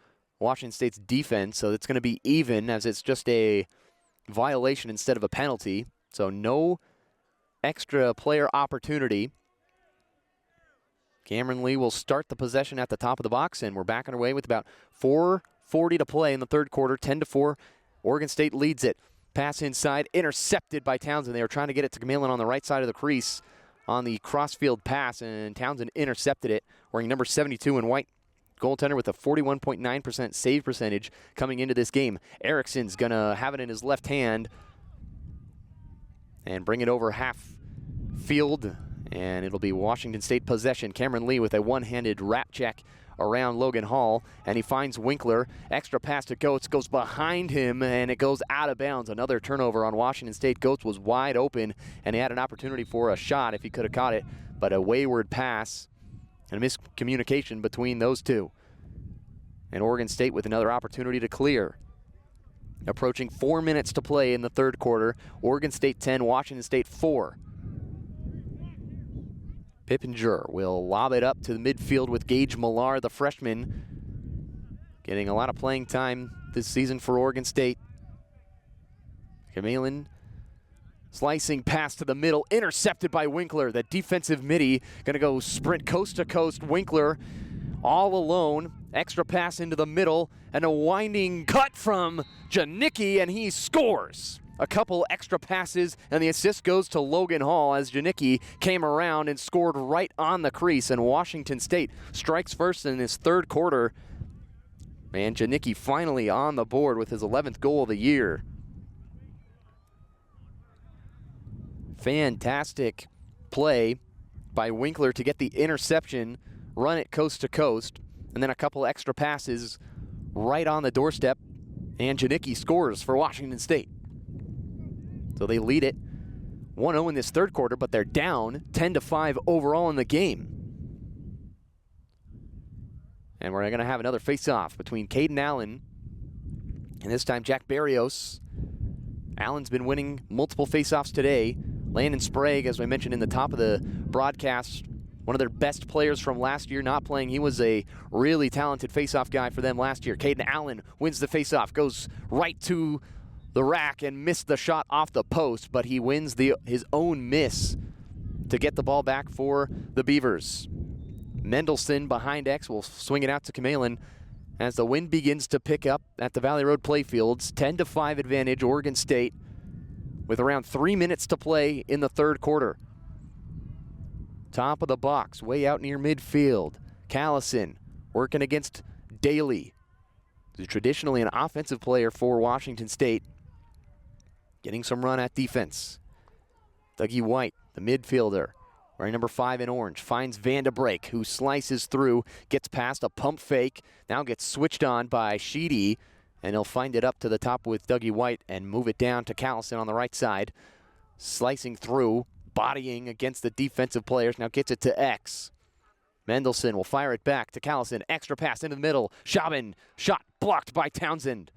Washington State's defense, so it's going to be even as it's just a violation instead of a penalty. So no extra player opportunity. Cameron Lee will start the possession at the top of the box, and we're back underway with about 4:40 to play in the third quarter, 10-4. Oregon State leads it. Pass inside, intercepted by Townsend. They were trying to get it to Camillin on the right side of the crease on the crossfield pass, and Townsend intercepted it, wearing number 72 in white. Goaltender with a 41.9% save percentage coming into this game. Erickson's going to have it in his left hand and bring it over half field, and it'll be Washington State possession. Cameron Lee with a one-handed wrap check around Logan Hall, and he finds Winkler. Extra pass to Goetz, goes behind him, and it goes out of bounds. Another turnover on Washington State. Goetz was wide open, and he had an opportunity for a shot if he could have caught it, but a wayward pass and a miscommunication between those two. And Oregon State with another opportunity to clear. Approaching 4 minutes to play in the third quarter. Oregon State 10, Washington State 4. Pippinger will lob it up to the midfield with Gage Millar, the freshman, getting a lot of playing time this season for Oregon State. Camillin slicing pass to the middle, intercepted by Winkler. The defensive midi going to go sprint coast to coast. Winkler all alone. Extra pass into the middle, and a winding cut from Janicki, and he scores. A couple extra passes, and the assist goes to Logan Hall as Janicki came around and scored right on the crease, and Washington State strikes first in this third quarter. And Janicki finally on the board with his 11th goal of the year. Fantastic play by Winkler to get the interception, run it coast to coast, and then a couple extra passes right on the doorstep, and Janicki scores for Washington State. So they lead it 1-0 in this third quarter, but they're down 10-5 overall in the game. And we're going to have another face-off between Caden Allen and this time Jack Barrios. Allen's been winning multiple face-offs today. Landon Sprague, as I mentioned in the top of the broadcast, one of their best players from last year not playing. He was a really talented face-off guy for them last year. Caden Allen wins the face-off, goes right to the rack and missed the shot off the post, but he wins his own miss to get the ball back for the Beavers. Mendelson behind X will swing it out to Camillin as the wind begins to pick up at the Valley Road playfields. 10-5 advantage, Oregon State, with around 3 minutes to play in the third quarter. Top of the box, way out near midfield. Callison working against Daly, who's traditionally an offensive player for Washington State, getting some run at defense. Dougie White, the midfielder, wearing number 5 in orange, finds Vanderbreak, who slices through, gets past a pump fake, now gets switched on by Sheedy, and he'll find it up to the top with Dougie White and move it down to Callison on the right side. Slicing through, bodying against the defensive players, now gets it to X. Mendelson will fire it back to Callison. Extra pass into the middle. Schaben, shot blocked by Townsend.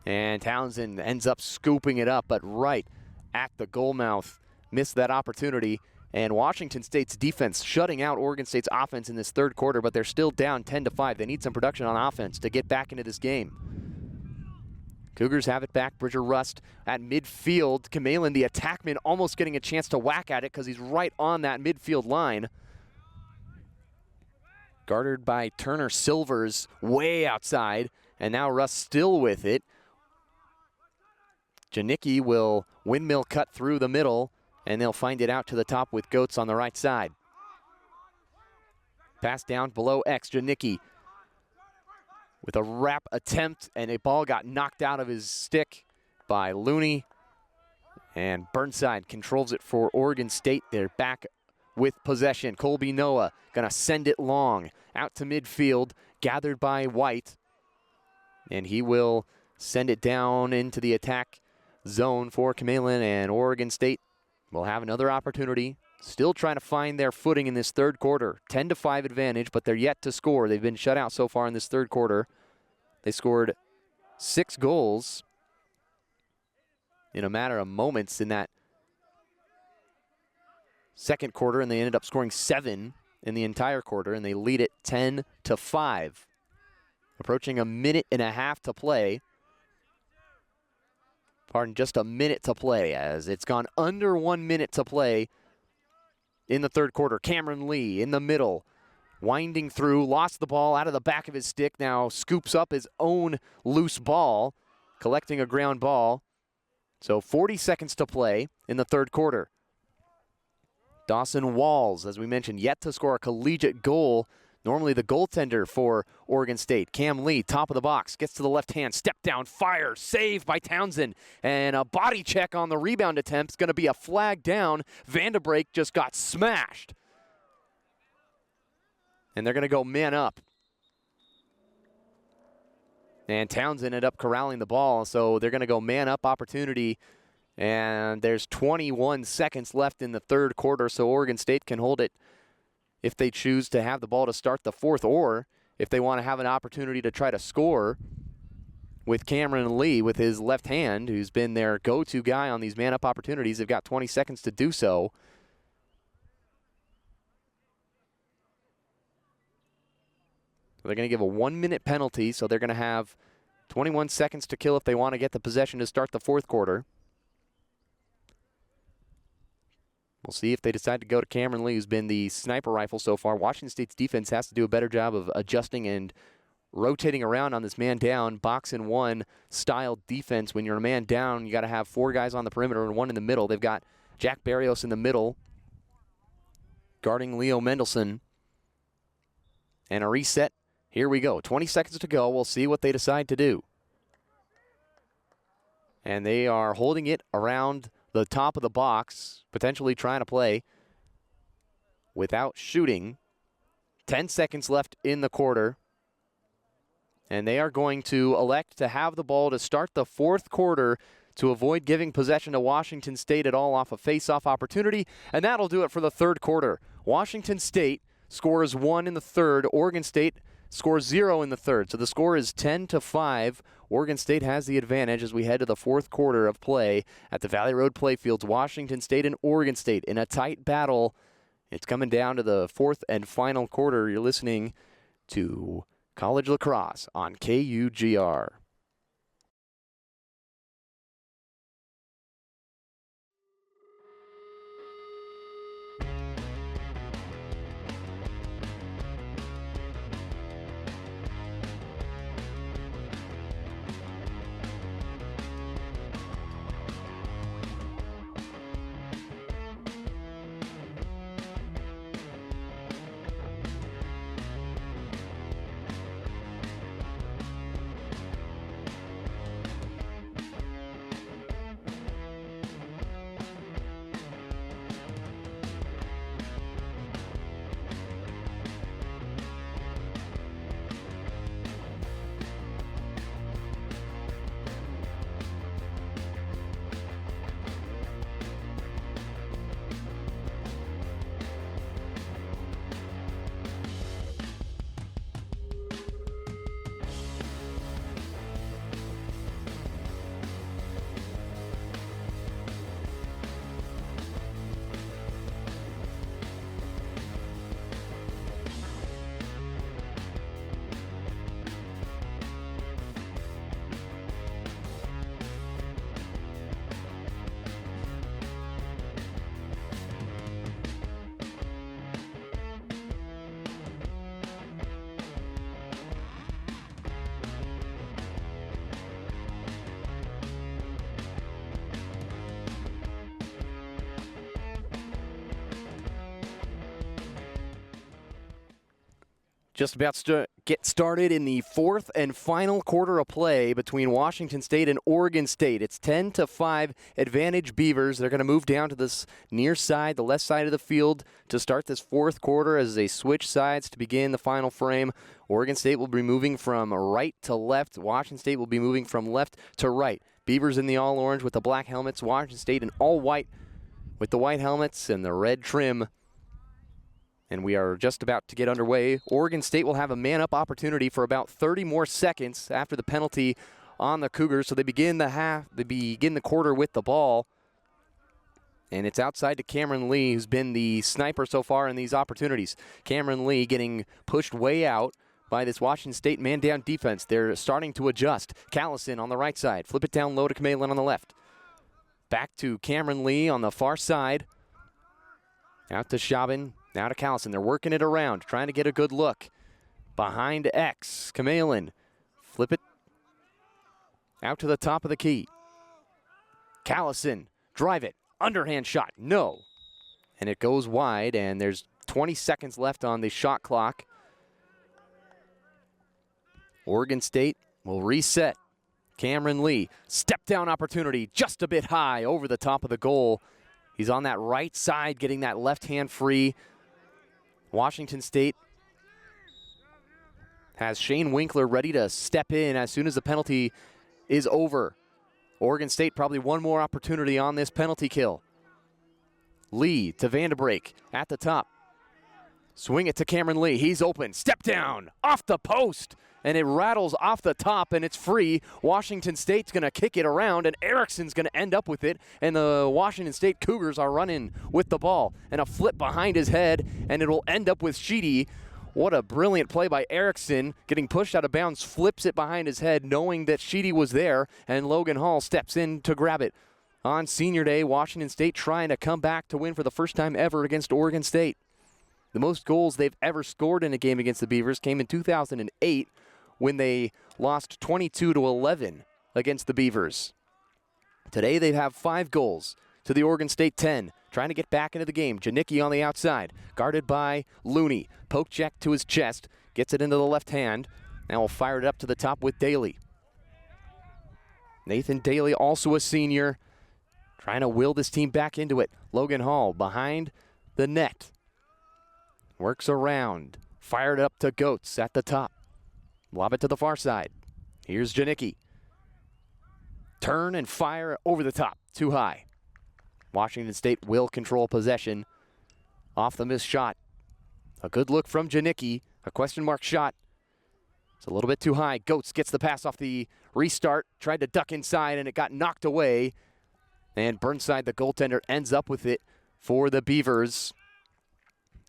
And Townsend ends up scooping it up, but right at the goal mouth. Missed that opportunity. And Washington State's defense shutting out Oregon State's offense in this third quarter, but they're still down 10-5. They need some production on offense to get back into this game. Cougars have it back. Bridger Rust at midfield. Camillin, the attackman, almost getting a chance to whack at it because he's right on that midfield line. Guarded by Turner Silvers way outside, and now Rust still with it. Janicki will windmill cut through the middle, and they'll find it out to the top with Goetz on the right side. Pass down below X. Janicki with a wrap attempt, and a ball got knocked out of his stick by Looney. And Burnside controls it for Oregon State. They're back with possession. Colby Noah gonna send it long out to midfield, gathered by White. And he will send it down into the attack zone for Kamalen, and Oregon State will have another opportunity. Still trying to find their footing in this third quarter. 10-5 advantage, but they're yet to score. They've been shut out so far in this third quarter. They scored 6 goals in a matter of moments in that second quarter, and they ended up scoring 7 in the entire quarter, and they lead it 10-5. Approaching a minute and a half to play. Pardon, just a minute to play, as it's gone under 1 minute to play in the third quarter. Cameron Lee in the middle, winding through, lost the ball out of the back of his stick, now scoops up his own loose ball, collecting a ground ball. So 40 seconds to play in the third quarter. Dawson Walls, as we mentioned, yet to score a collegiate goal. Normally the goaltender for Oregon State. Cam Lee, top of the box, gets to the left hand, step down, fire, save by Townsend, and a body check on the rebound attempt. It's going to be a flag down. Vandebrake just got smashed. And they're going to go man up. And Townsend ended up corralling the ball, so they're going to go man up opportunity. And there's 21 seconds left in the third quarter, so Oregon State can hold it if they choose to have the ball to start the fourth, or if they want to have an opportunity to try to score with Cameron Lee with his left hand, who's been their go-to guy on these man-up opportunities. They've got 20 seconds to do so. They're going to give a 1-minute penalty, so they're going to have 21 seconds to kill if they want to get the possession to start the fourth quarter. We'll see if they decide to go to Cameron Lee, who's been the sniper rifle so far. Washington State's defense has to do a better job of adjusting and rotating around on this man-down, box-and-one style defense. When you're a man down, you got to have 4 guys on the perimeter and 1 in the middle. They've got Jack Barrios in the middle, guarding Leo Mendelson. And a reset. Here we go. 20 seconds to go. We'll see what they decide to do. And they are holding it around the top of the box, potentially trying to play without shooting. 10 seconds left in the quarter. And they are going to elect to have the ball to start the fourth quarter to avoid giving possession to Washington State at all off a face-off opportunity. And that'll do it for the third quarter. Washington State scores 1 in the third. Oregon State scores 0 in the third. So the score is 10-5. Oregon State has the advantage as we head to the fourth quarter of play at the Valley Road Playfields. Washington State and Oregon State in a tight battle. It's coming down to the fourth and final quarter. You're listening to College Lacrosse on KUGR. Just about to get started in the fourth and final quarter of play between Washington State and Oregon State. It's 10-5 advantage Beavers. They're going to move down to this near side, the left side of the field, to start this fourth quarter as they switch sides to begin the final frame. Oregon State will be moving from right to left. Washington State will be moving from left to right. Beavers in the all-orange with the black helmets. Washington State in all-white with the white helmets and the red trim. And we are just about to get underway. Oregon State will have a man-up opportunity for about 30 more seconds after the penalty on the Cougars. So they begin the quarter with the ball. And it's outside to Cameron Lee, who's been the sniper so far in these opportunities. Cameron Lee getting pushed way out by this Washington State man-down defense. They're starting to adjust. Callison on the right side. Flip it down low to Kamelin on the left. Back to Cameron Lee on the far side. Out to Schaben. Now to Callison. They're working it around, trying to get a good look. Behind X. Kamelin. Flip it out to the top of the key. Callison. Drive it. Underhand shot. No. And it goes wide, and there's 20 seconds left on the shot clock. Oregon State will reset. Cameron Lee. Step down opportunity. Just a bit high over the top of the goal. He's on that right side, getting that left hand free. Washington State has Shane Winkler ready to step in as soon as the penalty is over. Oregon State probably one more opportunity on this penalty kill. Lee to Vandebrake at the top. Swing it to Cameron Lee. He's open. Step down off the post. And it rattles off the top, and it's free. Washington State's going to kick it around, and Erickson's going to end up with it. And the Washington State Cougars are running with the ball. And a flip behind his head, and it will end up with Sheedy. What a brilliant play by Erickson. Getting pushed out of bounds, flips it behind his head, knowing that Sheedy was there. And Logan Hall steps in to grab it. On senior day, Washington State trying to come back to win for the first time ever against Oregon State. The most goals they've ever scored in a game against the Beavers came in 2008. When they lost 22-11 against the Beavers. Today they have 5 goals to the Oregon State 10, trying to get back into the game. Janicki on the outside, guarded by Looney. Poke check to his chest, gets it into the left hand. Now we'll fire it up to the top with Daly. Nathan Daly, also a senior, trying to will this team back into it. Logan Hall behind the net. Works around, fired up to Goetz at the top. Lob it to the far side. Here's Janicki. Turn and fire over the top. Too high. Washington State will control possession. Off the missed shot. A good look from Janicki. A question mark shot. It's a little bit too high. Goetz gets the pass off the restart. Tried to duck inside, and it got knocked away. And Burnside, the goaltender, ends up with it for the Beavers.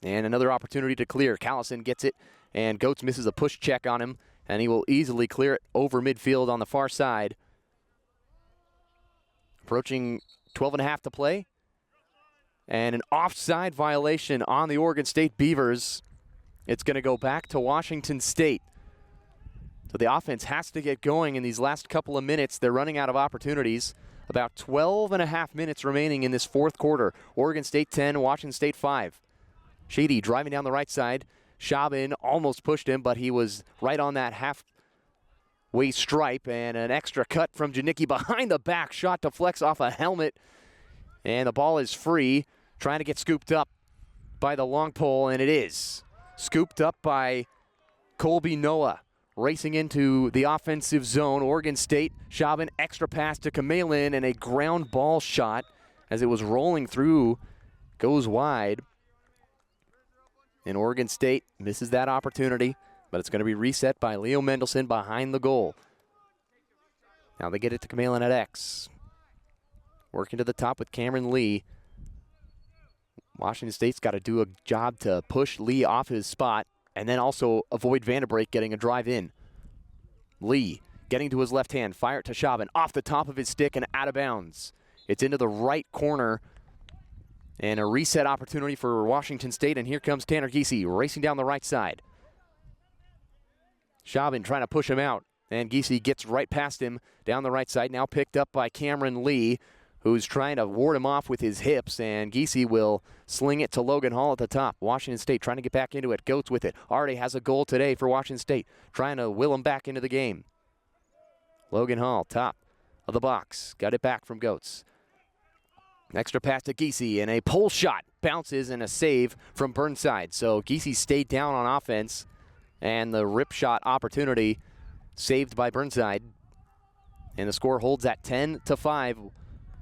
And another opportunity to clear. Callison gets it, and Goetz misses a push check on him. And he will easily clear it over midfield on the far side. Approaching 12.5 to play. And an offside violation on the Oregon State Beavers. It's going to go back to Washington State. So the offense has to get going in these last couple of minutes. They're running out of opportunities. About 12.5 minutes remaining in this fourth quarter. Oregon State 10, Washington State 5. Sheedy driving down the right side. Schaben almost pushed him, but he was right on that halfway stripe. And an extra cut from Janicki behind the back. Shot deflects off a helmet. And the ball is free. Trying to get scooped up by the long pole, and it is. Scooped up by Colby Noah. Racing into the offensive zone. Oregon State, Schaben, extra pass to Kamelin, and a ground ball shot as it was rolling through. Goes wide. And Oregon State misses that opportunity, but it's going to be reset by Leo Mendelson behind the goal. Now they get it to Kamelin at X. Working to the top with Cameron Lee. Washington State's got to do a job to push Lee off his spot and then also avoid Vandebrake getting a drive in. Lee getting to his left hand, fire it to Schaben, off the top of his stick and out of bounds. It's into the right corner. And a reset opportunity for Washington State, and here comes Tanner Giese racing down the right side. Schaben trying to push him out, and Giese gets right past him down the right side, now picked up by Cameron Lee, who's trying to ward him off with his hips, and Giese will sling it to Logan Hall at the top. Washington State trying to get back into it. Goetz with it. Already has a goal today for Washington State, trying to will him back into the game. Logan Hall, top of the box. Got it back from Goetz. Extra pass to Giese, and a pull shot bounces and a save from Burnside. So Giese stayed down on offense, and the rip shot opportunity saved by Burnside. And the score holds at 10-5.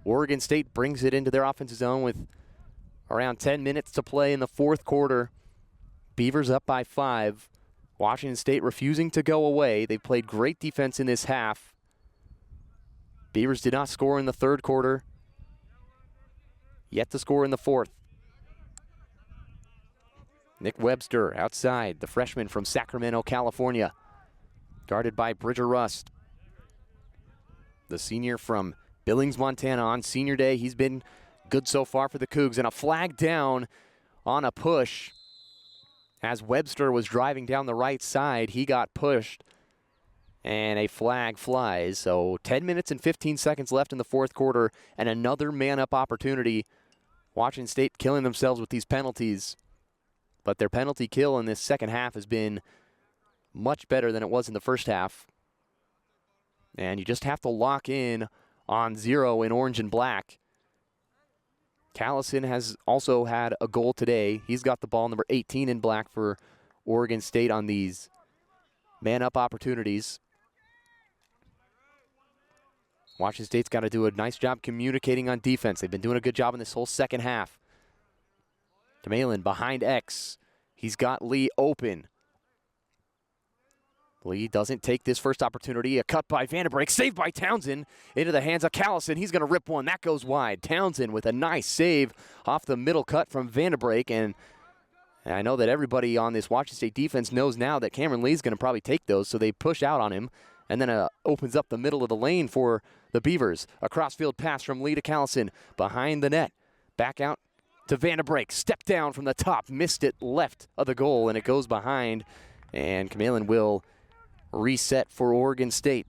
Oregon State brings it into their offensive zone with around 10 minutes to play in the fourth quarter. Beavers up by 5. Washington State refusing to go away. They played great defense in this half. Beavers did not score in the third quarter. Yet to score in the fourth. Nick Webster outside, the freshman from Sacramento, California. Guarded by Bridger Rust. The senior from Billings, Montana on senior day. He's been good so far for the Cougs. And a flag down on a push. As Webster was driving down the right side, he got pushed. And a flag flies. So 10 minutes and 15 seconds left in the fourth quarter. And another man-up opportunity. Washington State killing themselves with these penalties. But their penalty kill in this second half has been much better than it was in the first half. And you just have to lock in on 0 in orange and black. Callison has also had a goal today. He's got the ball, number 18 in black for Oregon State on these man-up opportunities. Washington State's got to do a nice job communicating on defense. They've been doing a good job in this whole second half. DeMalin behind X. He's got Lee open. Lee doesn't take this first opportunity. A cut by Vanderbrink, saved by Townsend into the hands of Callison. He's going to rip one. That goes wide. Townsend with a nice save off the middle cut from Vanderbrink. And I know that everybody on this Washington State defense knows now that Cameron Lee's going to probably take those, so they push out on him. And then opens up the middle of the lane for the Beavers. A cross-field pass from Lee to Callison behind the net. Back out to Vanderbrink. Step down from the top. Missed it left of the goal, and it goes behind. And Camelin will reset for Oregon State.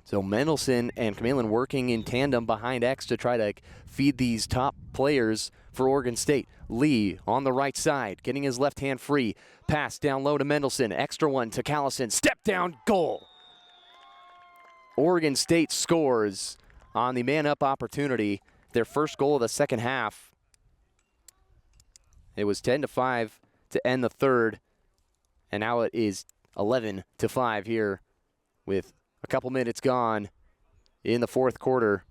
So Mendelson and Camelin working in tandem behind X to try to feed these top players for Oregon State. Lee on the right side, getting his left hand free. Pass down low to Mendelson. Extra one to Callison. Step down, goal. Oregon State scores on the man-up opportunity. Their first goal of the second half. It was 10-5 to end the third. And now it is 11-5 here with a couple minutes gone in the fourth quarter.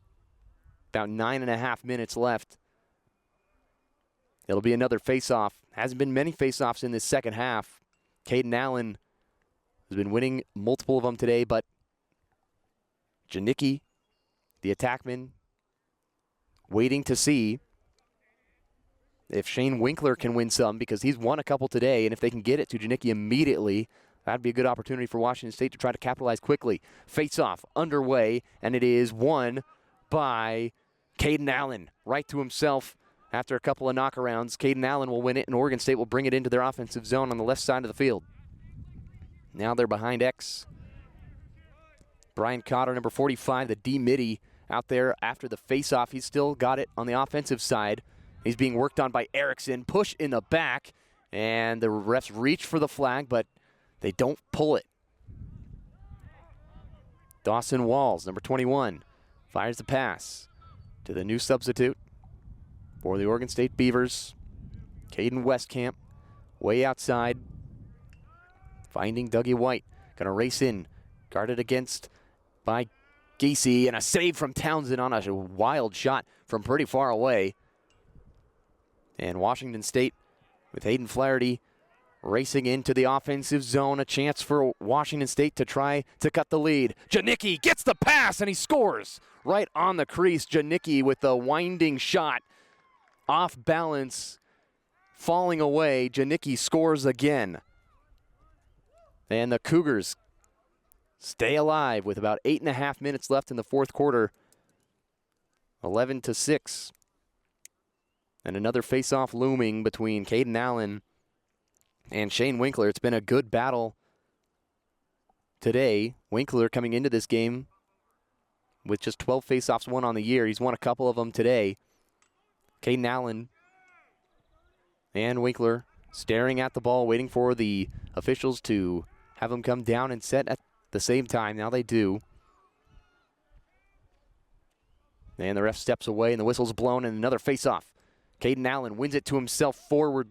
About 9.5 minutes left. It'll be another face-off. Hasn't been many face-offs in this second half. Caden Allen has been winning multiple of them today, but Janicki, the attackman, waiting to see if Shane Winkler can win some, because he's won a couple today, and if they can get it to Janicki immediately, that'd be a good opportunity for Washington State to try to capitalize quickly. Face-off underway, and it is won by Caden Allen, right to himself. After a couple of knockarounds, Caden Allen will win it, and Oregon State will bring it into their offensive zone on the left side of the field. Now they're behind X. Brian Cotter, number 45, the D-midi, out there after the face-off. He's still got it on the offensive side. He's being worked on by Erickson. Push in the back, and the refs reach for the flag, but they don't pull it. Dawson Walls, number 21, fires the pass to the new substitute for the Oregon State Beavers. Caden Westcamp, way outside, finding Dougie White. Gonna race in, guarded against by Giese, and a save from Townsend on a wild shot from pretty far away. And Washington State with Hayden Flaherty racing into the offensive zone. A chance for Washington State to try to cut the lead. Janicki gets the pass, and he scores right on the crease. Janicki with the winding shot. Off balance, falling away. Janicki scores again. And the Cougars stay alive with about 8.5 minutes left in the fourth quarter. 11-6. And another face-off looming between Caden Allen and Shane Winkler. It's been a good battle today. Winkler coming into this game with just 12 faceoffs won on the year. He's won a couple of them today. Caden Allen and Winkler staring at the ball, waiting for the officials to have them come down and set at the same time. Now they do. And the ref steps away, and the whistle's blown, and another face-off. Caden Allen wins it to himself forward,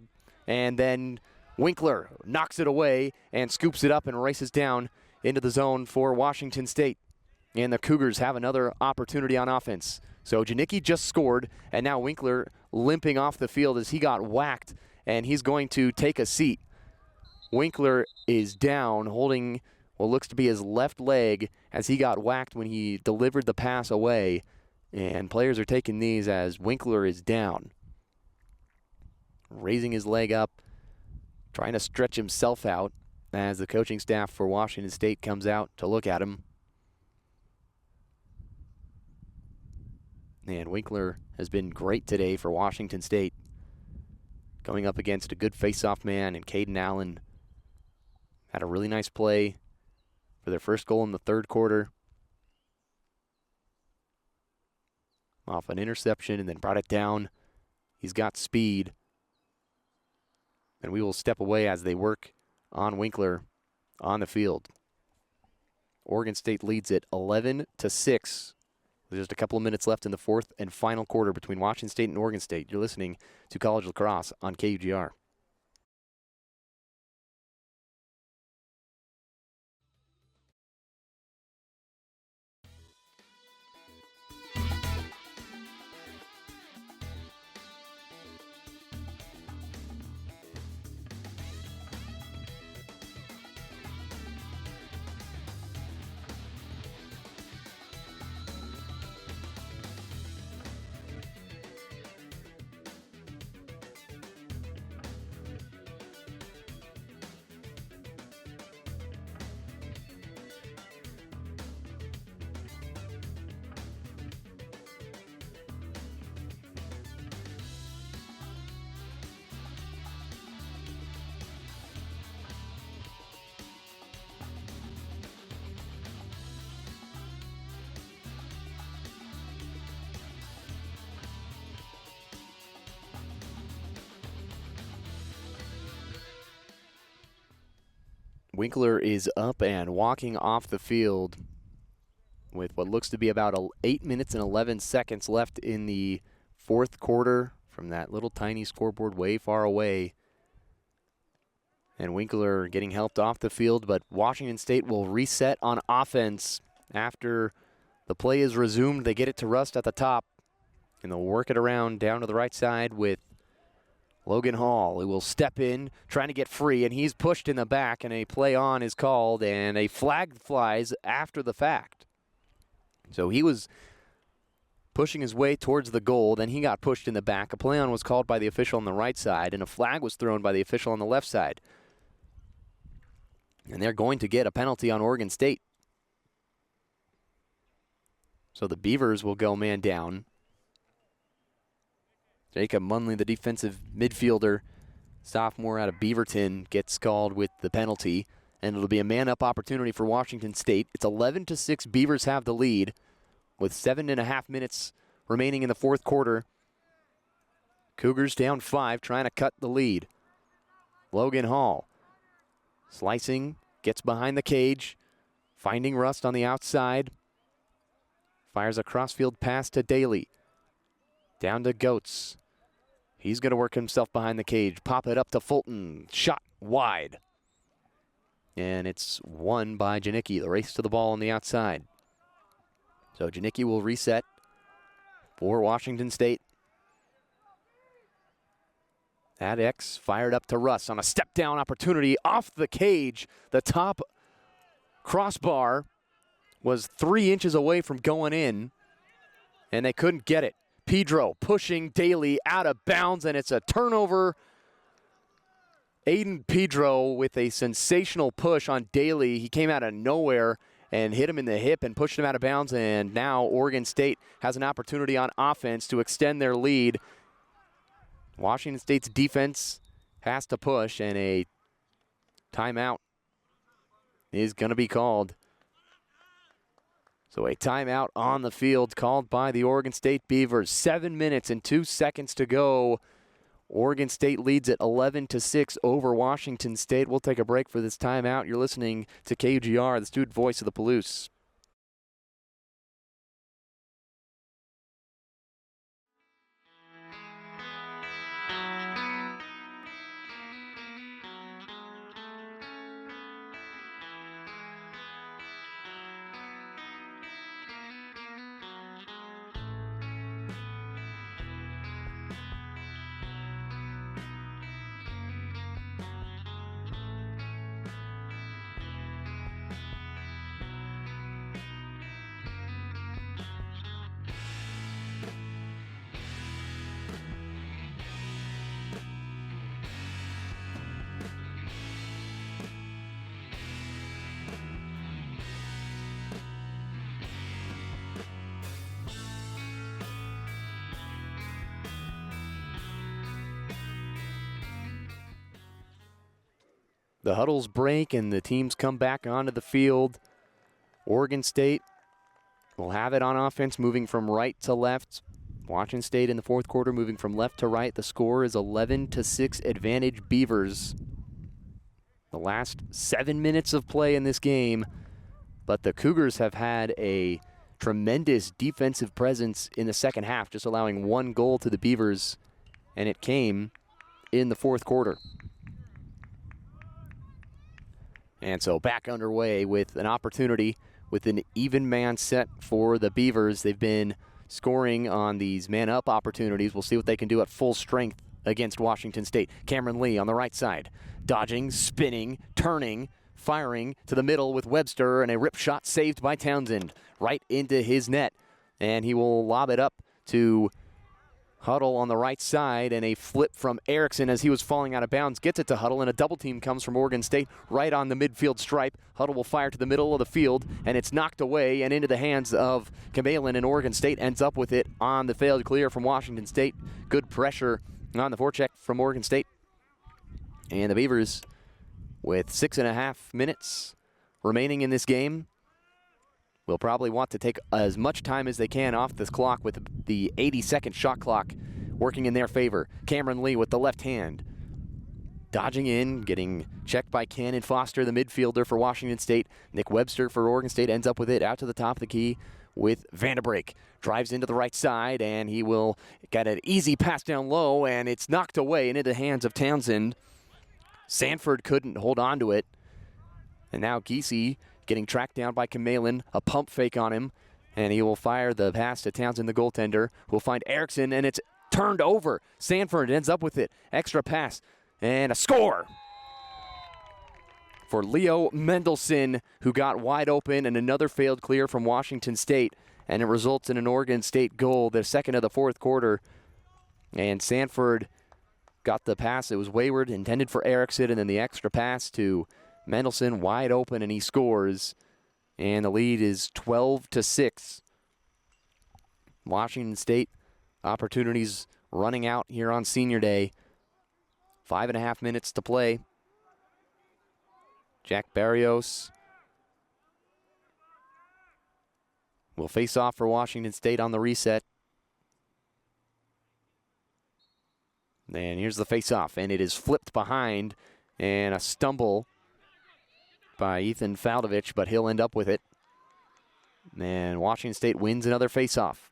and then Winkler knocks it away and scoops it up and races down into the zone for Washington State. And the Cougars have another opportunity on offense. So Janicki just scored, and now Winkler limping off the field as he got whacked, and he's going to take a seat. Winkler is down, holding what looks to be his left leg as he got whacked when he delivered the pass away. And players are taking these as Winkler is down. Raising his leg up, trying to stretch himself out as the coaching staff for Washington State comes out to look at him. And Winkler has been great today for Washington State, going up against a good face-off man, and Caden Allen had a really nice play for their first goal in the third quarter. Off an interception and then brought it down. He's got speed. And we will step away as they work on Winkler on the field. Oregon State leads it 11-6. There's just a couple of minutes left in the fourth and final quarter between Washington State and Oregon State. You're listening to College Lacrosse on KUGR. Winkler is up and walking off the field with what looks to be about 8 minutes and 11 seconds left in the fourth quarter from that little tiny scoreboard way far away. And Winkler getting helped off the field, but Washington State will reset on offense after the play is resumed. They get it to Rust at the top, and they'll work it around down to the right side with Logan Hall, who will step in, trying to get free, and he's pushed in the back, and a play on is called, and a flag flies after the fact. So he was pushing his way towards the goal, then he got pushed in the back. A play on was called by the official on the right side, and a flag was thrown by the official on the left side. And they're going to get a penalty on Oregon State. So the Beavers will go man down. Jacob Munley, the defensive midfielder, sophomore out of Beaverton, gets called with the penalty, and it'll be a man-up opportunity for Washington State. It's 11-6. Beavers have the lead with 7.5 minutes remaining in the fourth quarter. Cougars down 5, trying to cut the lead. Logan Hall slicing, gets behind the cage, finding Rust on the outside. Fires a crossfield pass to Daly. Down to Goetz. He's going to work himself behind the cage. Pop it up to Fulton. Shot wide. And it's won by Janicki. The race to the ball on the outside. So Janicki will reset for Washington State. That X fired up to Russ on a step-down opportunity off the cage. The top crossbar was 3 inches away from going in, and they couldn't get it. Pedro pushing Daly out of bounds, and it's a turnover. Aiden Pedro with a sensational push on Daly. He came out of nowhere and hit him in the hip and pushed him out of bounds, and now Oregon State has an opportunity on offense to extend their lead. Washington State's defense has to push, and a timeout is going to be called. So a timeout on the field called by the Oregon State Beavers. 7 minutes and 2 seconds to go. Oregon State leads at 11-6 over Washington State. We'll take a break for this timeout. You're listening to KUGR, the student voice of the Palouse. The huddles break and the teams come back onto the field. Oregon State will have it on offense, moving from right to left. Washington State in the fourth quarter moving from left to right. The score is 11-6 advantage Beavers. The last 7 minutes of play in this game, but the Cougars have had a tremendous defensive presence in the second half, just allowing 1 goal to the Beavers, and it came in the fourth quarter. And so back underway with an opportunity with an even man set for the Beavers. They've been scoring on these man-up opportunities. We'll see what they can do at full strength against Washington State. Cameron Lee on the right side, dodging, spinning, turning, firing to the middle with Webster, and a rip shot saved by Townsend right into his net. And he will lob it up to Huddle on the right side, and a flip from Erickson as he was falling out of bounds gets it to Huddle, and a double team comes from Oregon State right on the midfield stripe. Huddle will fire to the middle of the field, and it's knocked away and into the hands of Kamalen, and Oregon State ends up with it on the failed clear from Washington State. Good pressure on the forecheck from Oregon State. And the Beavers, with 6.5 minutes remaining in this game, will probably want to take as much time as they can off this clock with the 80-second shot clock working in their favor. Cameron Lee with the left hand. Dodging in, getting checked by Cannon Foster, the midfielder for Washington State. Nick Webster for Oregon State ends up with it out to the top of the key with Vanderbrake. Drives into the right side, and he will get an easy pass down low, and it's knocked away into the hands of Townsend. Sanford couldn't hold on to it. And now Giese getting tracked down by Kamalen, a pump fake on him, and he will fire the pass to Townsend, the goaltender, who will find Erickson, and it's turned over. Sanford ends up with it. Extra pass, and a score for Leo Mendelson, who got wide open, and another failed clear from Washington State, and it results in an Oregon State goal, the second of the fourth quarter. And Sanford got the pass. It was wayward, intended for Erickson, and then the extra pass to Mendelson, wide open, and he scores. And the lead is 12-6. Washington State opportunities running out here on Senior Day. 5.5 minutes to play. Jack Barrios will face off for Washington State on the reset. And here's the face-off, and it is flipped behind, and a stumble by Ethan Faldovich, but he'll end up with it. And Washington State wins another face-off.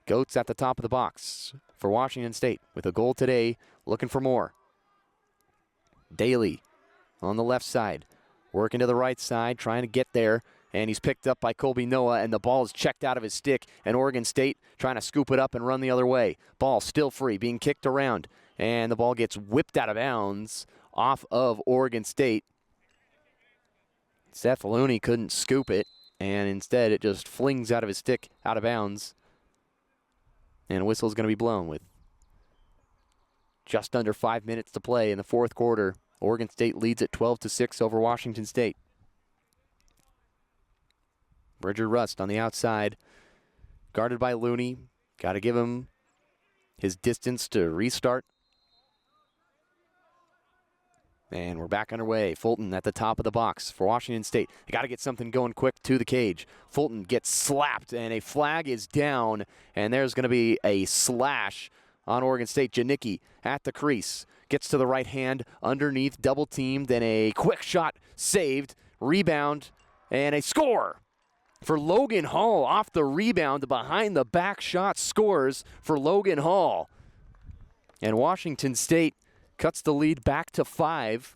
Goats at the top of the box for Washington State with a goal today, looking for more. Daly on the left side, working to the right side, trying to get there, and he's picked up by Colby Noah, and the ball is checked out of his stick, and Oregon State trying to scoop it up and run the other way. Ball still free, being kicked around, and the ball gets whipped out of bounds off of Oregon State. Seth Looney couldn't scoop it, and instead it just flings out of his stick, out of bounds. And a whistle is going to be blown with just under 5 minutes to play in the fourth quarter. Oregon State leads at 12-6 over Washington State. Bridger Rust on the outside, guarded by Looney. Got to give him his distance to restart. And we're back underway. Fulton at the top of the box for Washington State. They got to get something going quick to the cage. Fulton gets slapped, and a flag is down, and there's going to be a slash on Oregon State. Janicki at the crease. Gets to the right hand, underneath, double teamed, and a quick shot saved. Rebound, and a score for Logan Hall off the rebound. Behind the back shot scores for Logan Hall. And Washington State cuts the lead back to 5.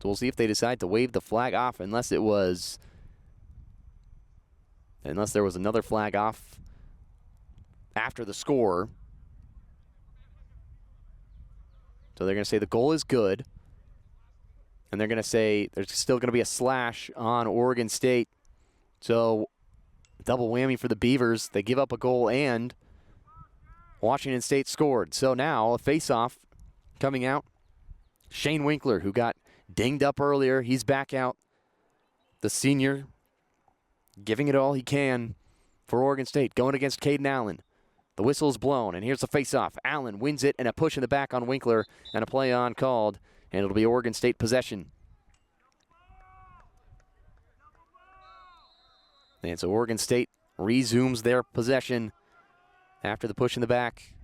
So we'll see if they decide to wave the flag off unless there was another flag off after the score. So they're going to say the goal is good. And they're going to say there's still going to be a slash on Oregon State. So double whammy for the Beavers. They give up a goal and Washington State scored. So now a face-off coming out. Shane Winkler, who got dinged up earlier, he's back out. The senior giving it all he can for Oregon State, going against Caden Allen. The whistle is blown, and here's the face-off. Allen wins it, and a push in the back on Winkler, and a play on called, and it'll be Oregon State possession. And so Oregon State resumes their possession after the push in the back.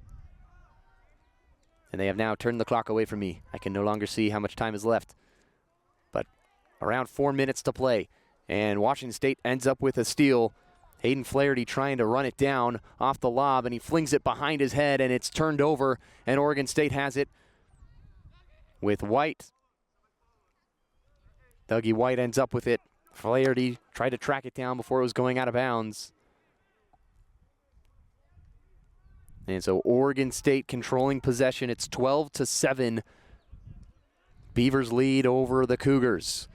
And they have now turned the clock away from me. I can no longer see how much time is left. But around 4 minutes to play. And Washington State ends up with a steal. Hayden Flaherty trying to run it down off the lob, and he flings it behind his head, and it's turned over, and Oregon State has it with White. Dougie White ends up with it. Flaherty tried to track it down before it was going out of bounds. And so Oregon State controlling possession. It's 12-7. Beavers lead over the Cougars.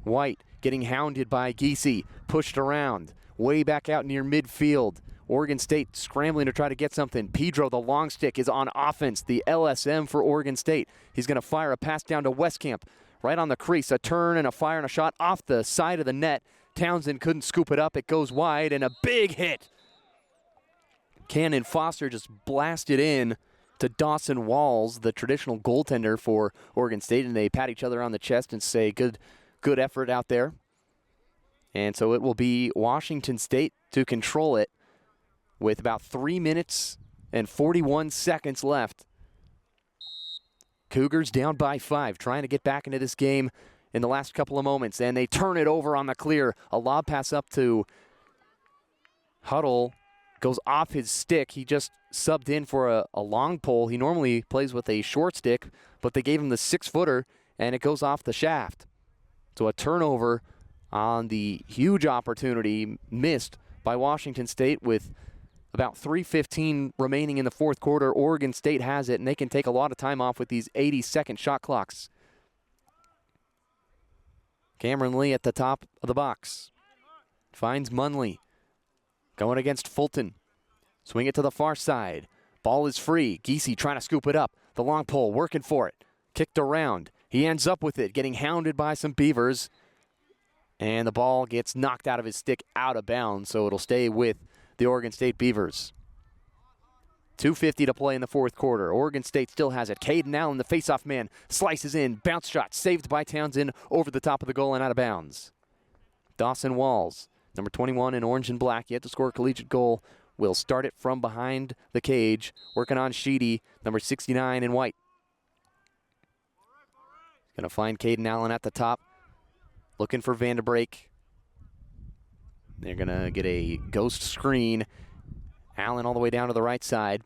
White getting hounded by Giese, pushed around, way back out near midfield. Oregon State scrambling to try to get something. Pedro, the long stick, is on offense. The LSM for Oregon State. He's going to fire a pass down to Westcamp. Right on the crease, a turn and a fire and a shot off the side of the net. Townsend couldn't scoop it up. It goes wide, and a big hit. Cannon Foster just blasted in to Dawson Walls, the traditional goaltender for Oregon State, and they pat each other on the chest and say, good effort out there. And so it will be Washington State to control it with about 3 minutes and 41 seconds left. Cougars down by 5, trying to get back into this game in the last couple of moments, and they turn it over on the clear. A lob pass up to Huddle. Goes off his stick. He just subbed in for a long pole. He normally plays with a short stick, but they gave him the 6-footer, and it goes off the shaft. So a turnover on the huge opportunity missed by Washington State with about 3:15 remaining in the fourth quarter. Oregon State has it, and they can take a lot of time off with these 80-second shot clocks. Cameron Lee at the top of the box. Finds Munley. Going against Fulton. Swing it to the far side. Ball is free. Giese trying to scoop it up. The long pole working for it. Kicked around. He ends up with it, getting hounded by some Beavers. And the ball gets knocked out of his stick out of bounds, so it'll stay with the Oregon State Beavers. 2:50 to play in the fourth quarter. Oregon State still has it. Caden Allen, the faceoff man, slices in. Bounce shot saved by Townsend over the top of the goal and out of bounds. Dawson Walls, number 21 in orange and black, yet to score a collegiate goal, will start it from behind the cage. Working on Sheedy, number 69 in white. Going to find Caden Allen at the top. Looking for Vanderbreek. They're going to get a ghost screen. Allen all the way down to the right side.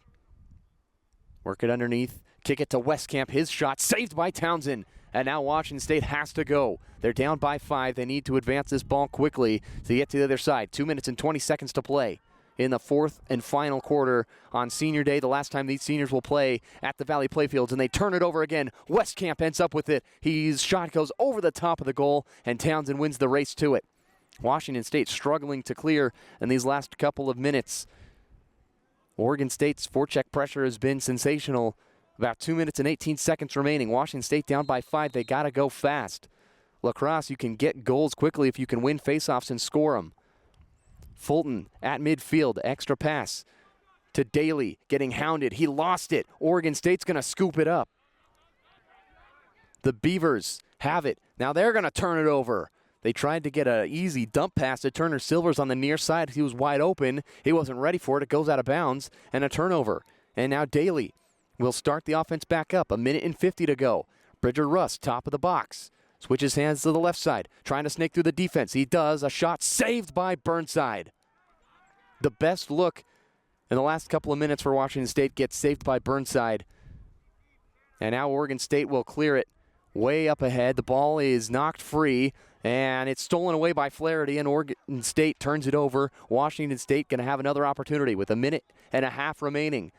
Work it underneath. Kick it to Westcamp. His shot saved by Townsend. And now Washington State has to go. They're down by 5. They need to advance this ball quickly to get to the other side. 2 minutes and 20 seconds to play in the fourth and final quarter on Senior Day, the last time these seniors will play at the Valley Playfields, and they turn it over again. Westcamp ends up with it. His shot goes over the top of the goal, and Townsend wins the race to it. Washington State struggling to clear in these last couple of minutes. Oregon State's forecheck pressure has been sensational. About 2 minutes and 18 seconds remaining. Washington State down by 5. They got to go fast. Lacrosse, you can get goals quickly if you can win faceoffs and score them. Fulton at midfield, extra pass to Daly, getting hounded. He lost it. Oregon State's going to scoop it up. The Beavers have it. Now they're going to turn it over. They tried to get an easy dump pass to Turner Silvers on the near side. He was wide open. He wasn't ready for it. It goes out of bounds and a turnover. And now Daly will start the offense back up. 1:50 to go. Bridger Rust, top of the box. Switches hands to the left side. Trying to snake through the defense. He does. A shot saved by Burnside. The best look in the last couple of minutes for Washington State gets saved by Burnside. And now Oregon State will clear it way up ahead. The ball is knocked free, and it's stolen away by Flaherty, and Oregon State turns it over. Washington State going to have another opportunity with 1.5 remaining.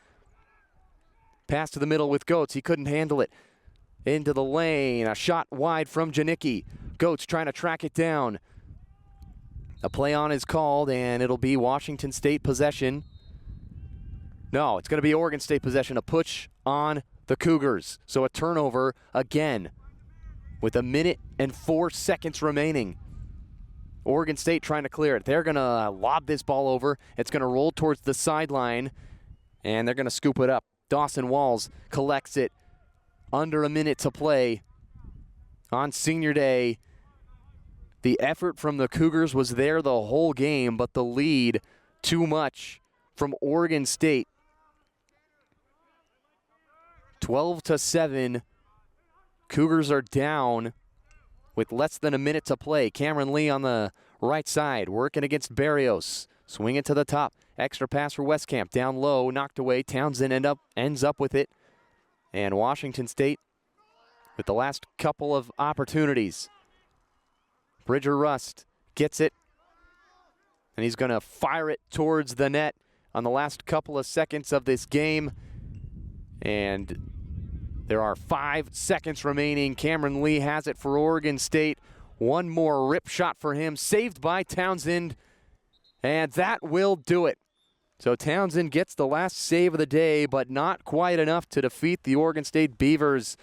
Pass to the middle with Goetz. He couldn't handle it. Into the lane. A shot wide from Janicki. Goetz trying to track it down. A play on is called, and it'll be Washington State possession. No, it's going to be Oregon State possession. A push on the Cougars. So a turnover again with 1:04 remaining. Oregon State trying to clear it. They're going to lob this ball over. It's going to roll towards the sideline, and they're going to scoop it up. Dawson Walls collects it. Under a minute to play on senior day. The effort from the Cougars was there the whole game, but the lead too much from Oregon State. 12-7. Cougars are down with less than a minute to play. Cameron Lee on the right side, working against Barrios. Swing it to the top. Extra pass for Westcamp. Down low, knocked away. Townsend ends up with it. And Washington State with the last couple of opportunities. Bridger Rust gets it. And he's going to fire it towards the net on the last couple of seconds of this game. And there are 5 seconds remaining. Cameron Lee has it for Oregon State. One more rip shot for him, saved by Townsend. And that will do it. So Townsend gets the last save of the day, but not quite enough to defeat the Oregon State Beavers.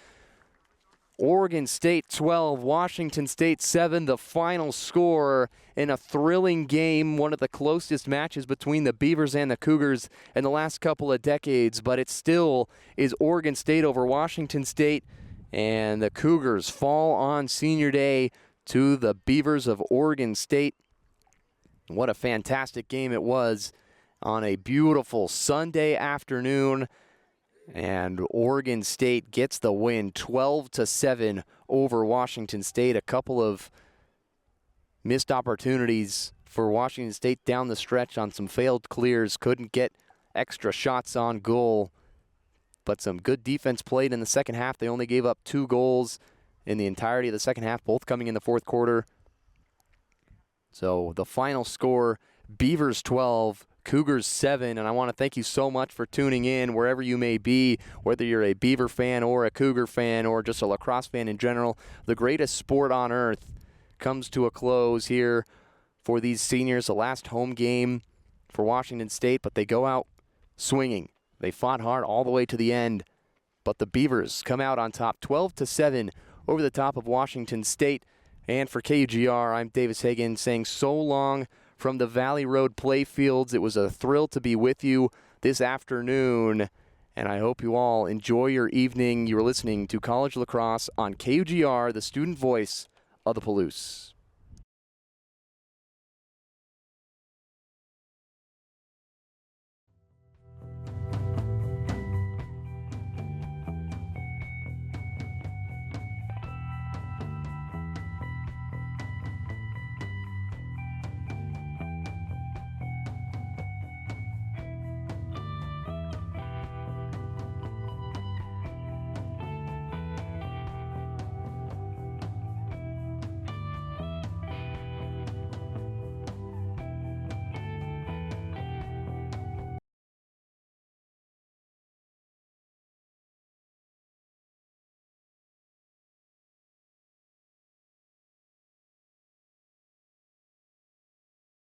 Oregon State 12, Washington State 7, the final score in a thrilling game, one of the closest matches between the Beavers and the Cougars in the last couple of decades, but it still is Oregon State over Washington State, and the Cougars fall on senior day to the Beavers of Oregon State. What a fantastic game it was on a beautiful Sunday afternoon. And Oregon State gets the win 12-7 over Washington State. A couple of missed opportunities for Washington State down the stretch on some failed clears. Couldn't get extra shots on goal. But some good defense played in the second half. They only gave up 2 goals in the entirety of the second half, both coming in the fourth quarter. So the final score, Beavers 12, Cougars 7, and I want to thank you so much for tuning in wherever you may be, whether you're a Beaver fan or a Cougar fan or just a lacrosse fan in general. The greatest sport on earth comes to a close here for these seniors. The last home game for Washington State, but they go out swinging. They fought hard all the way to the end, but the Beavers come out on top 12-7 over the top of Washington State. And for KUGR, I'm Davis Hagen saying so long from the Valley Road playfields. It was a thrill to be with you this afternoon, and I hope you all enjoy your evening. You're listening to College Lacrosse on KUGR, the student voice of the Palouse.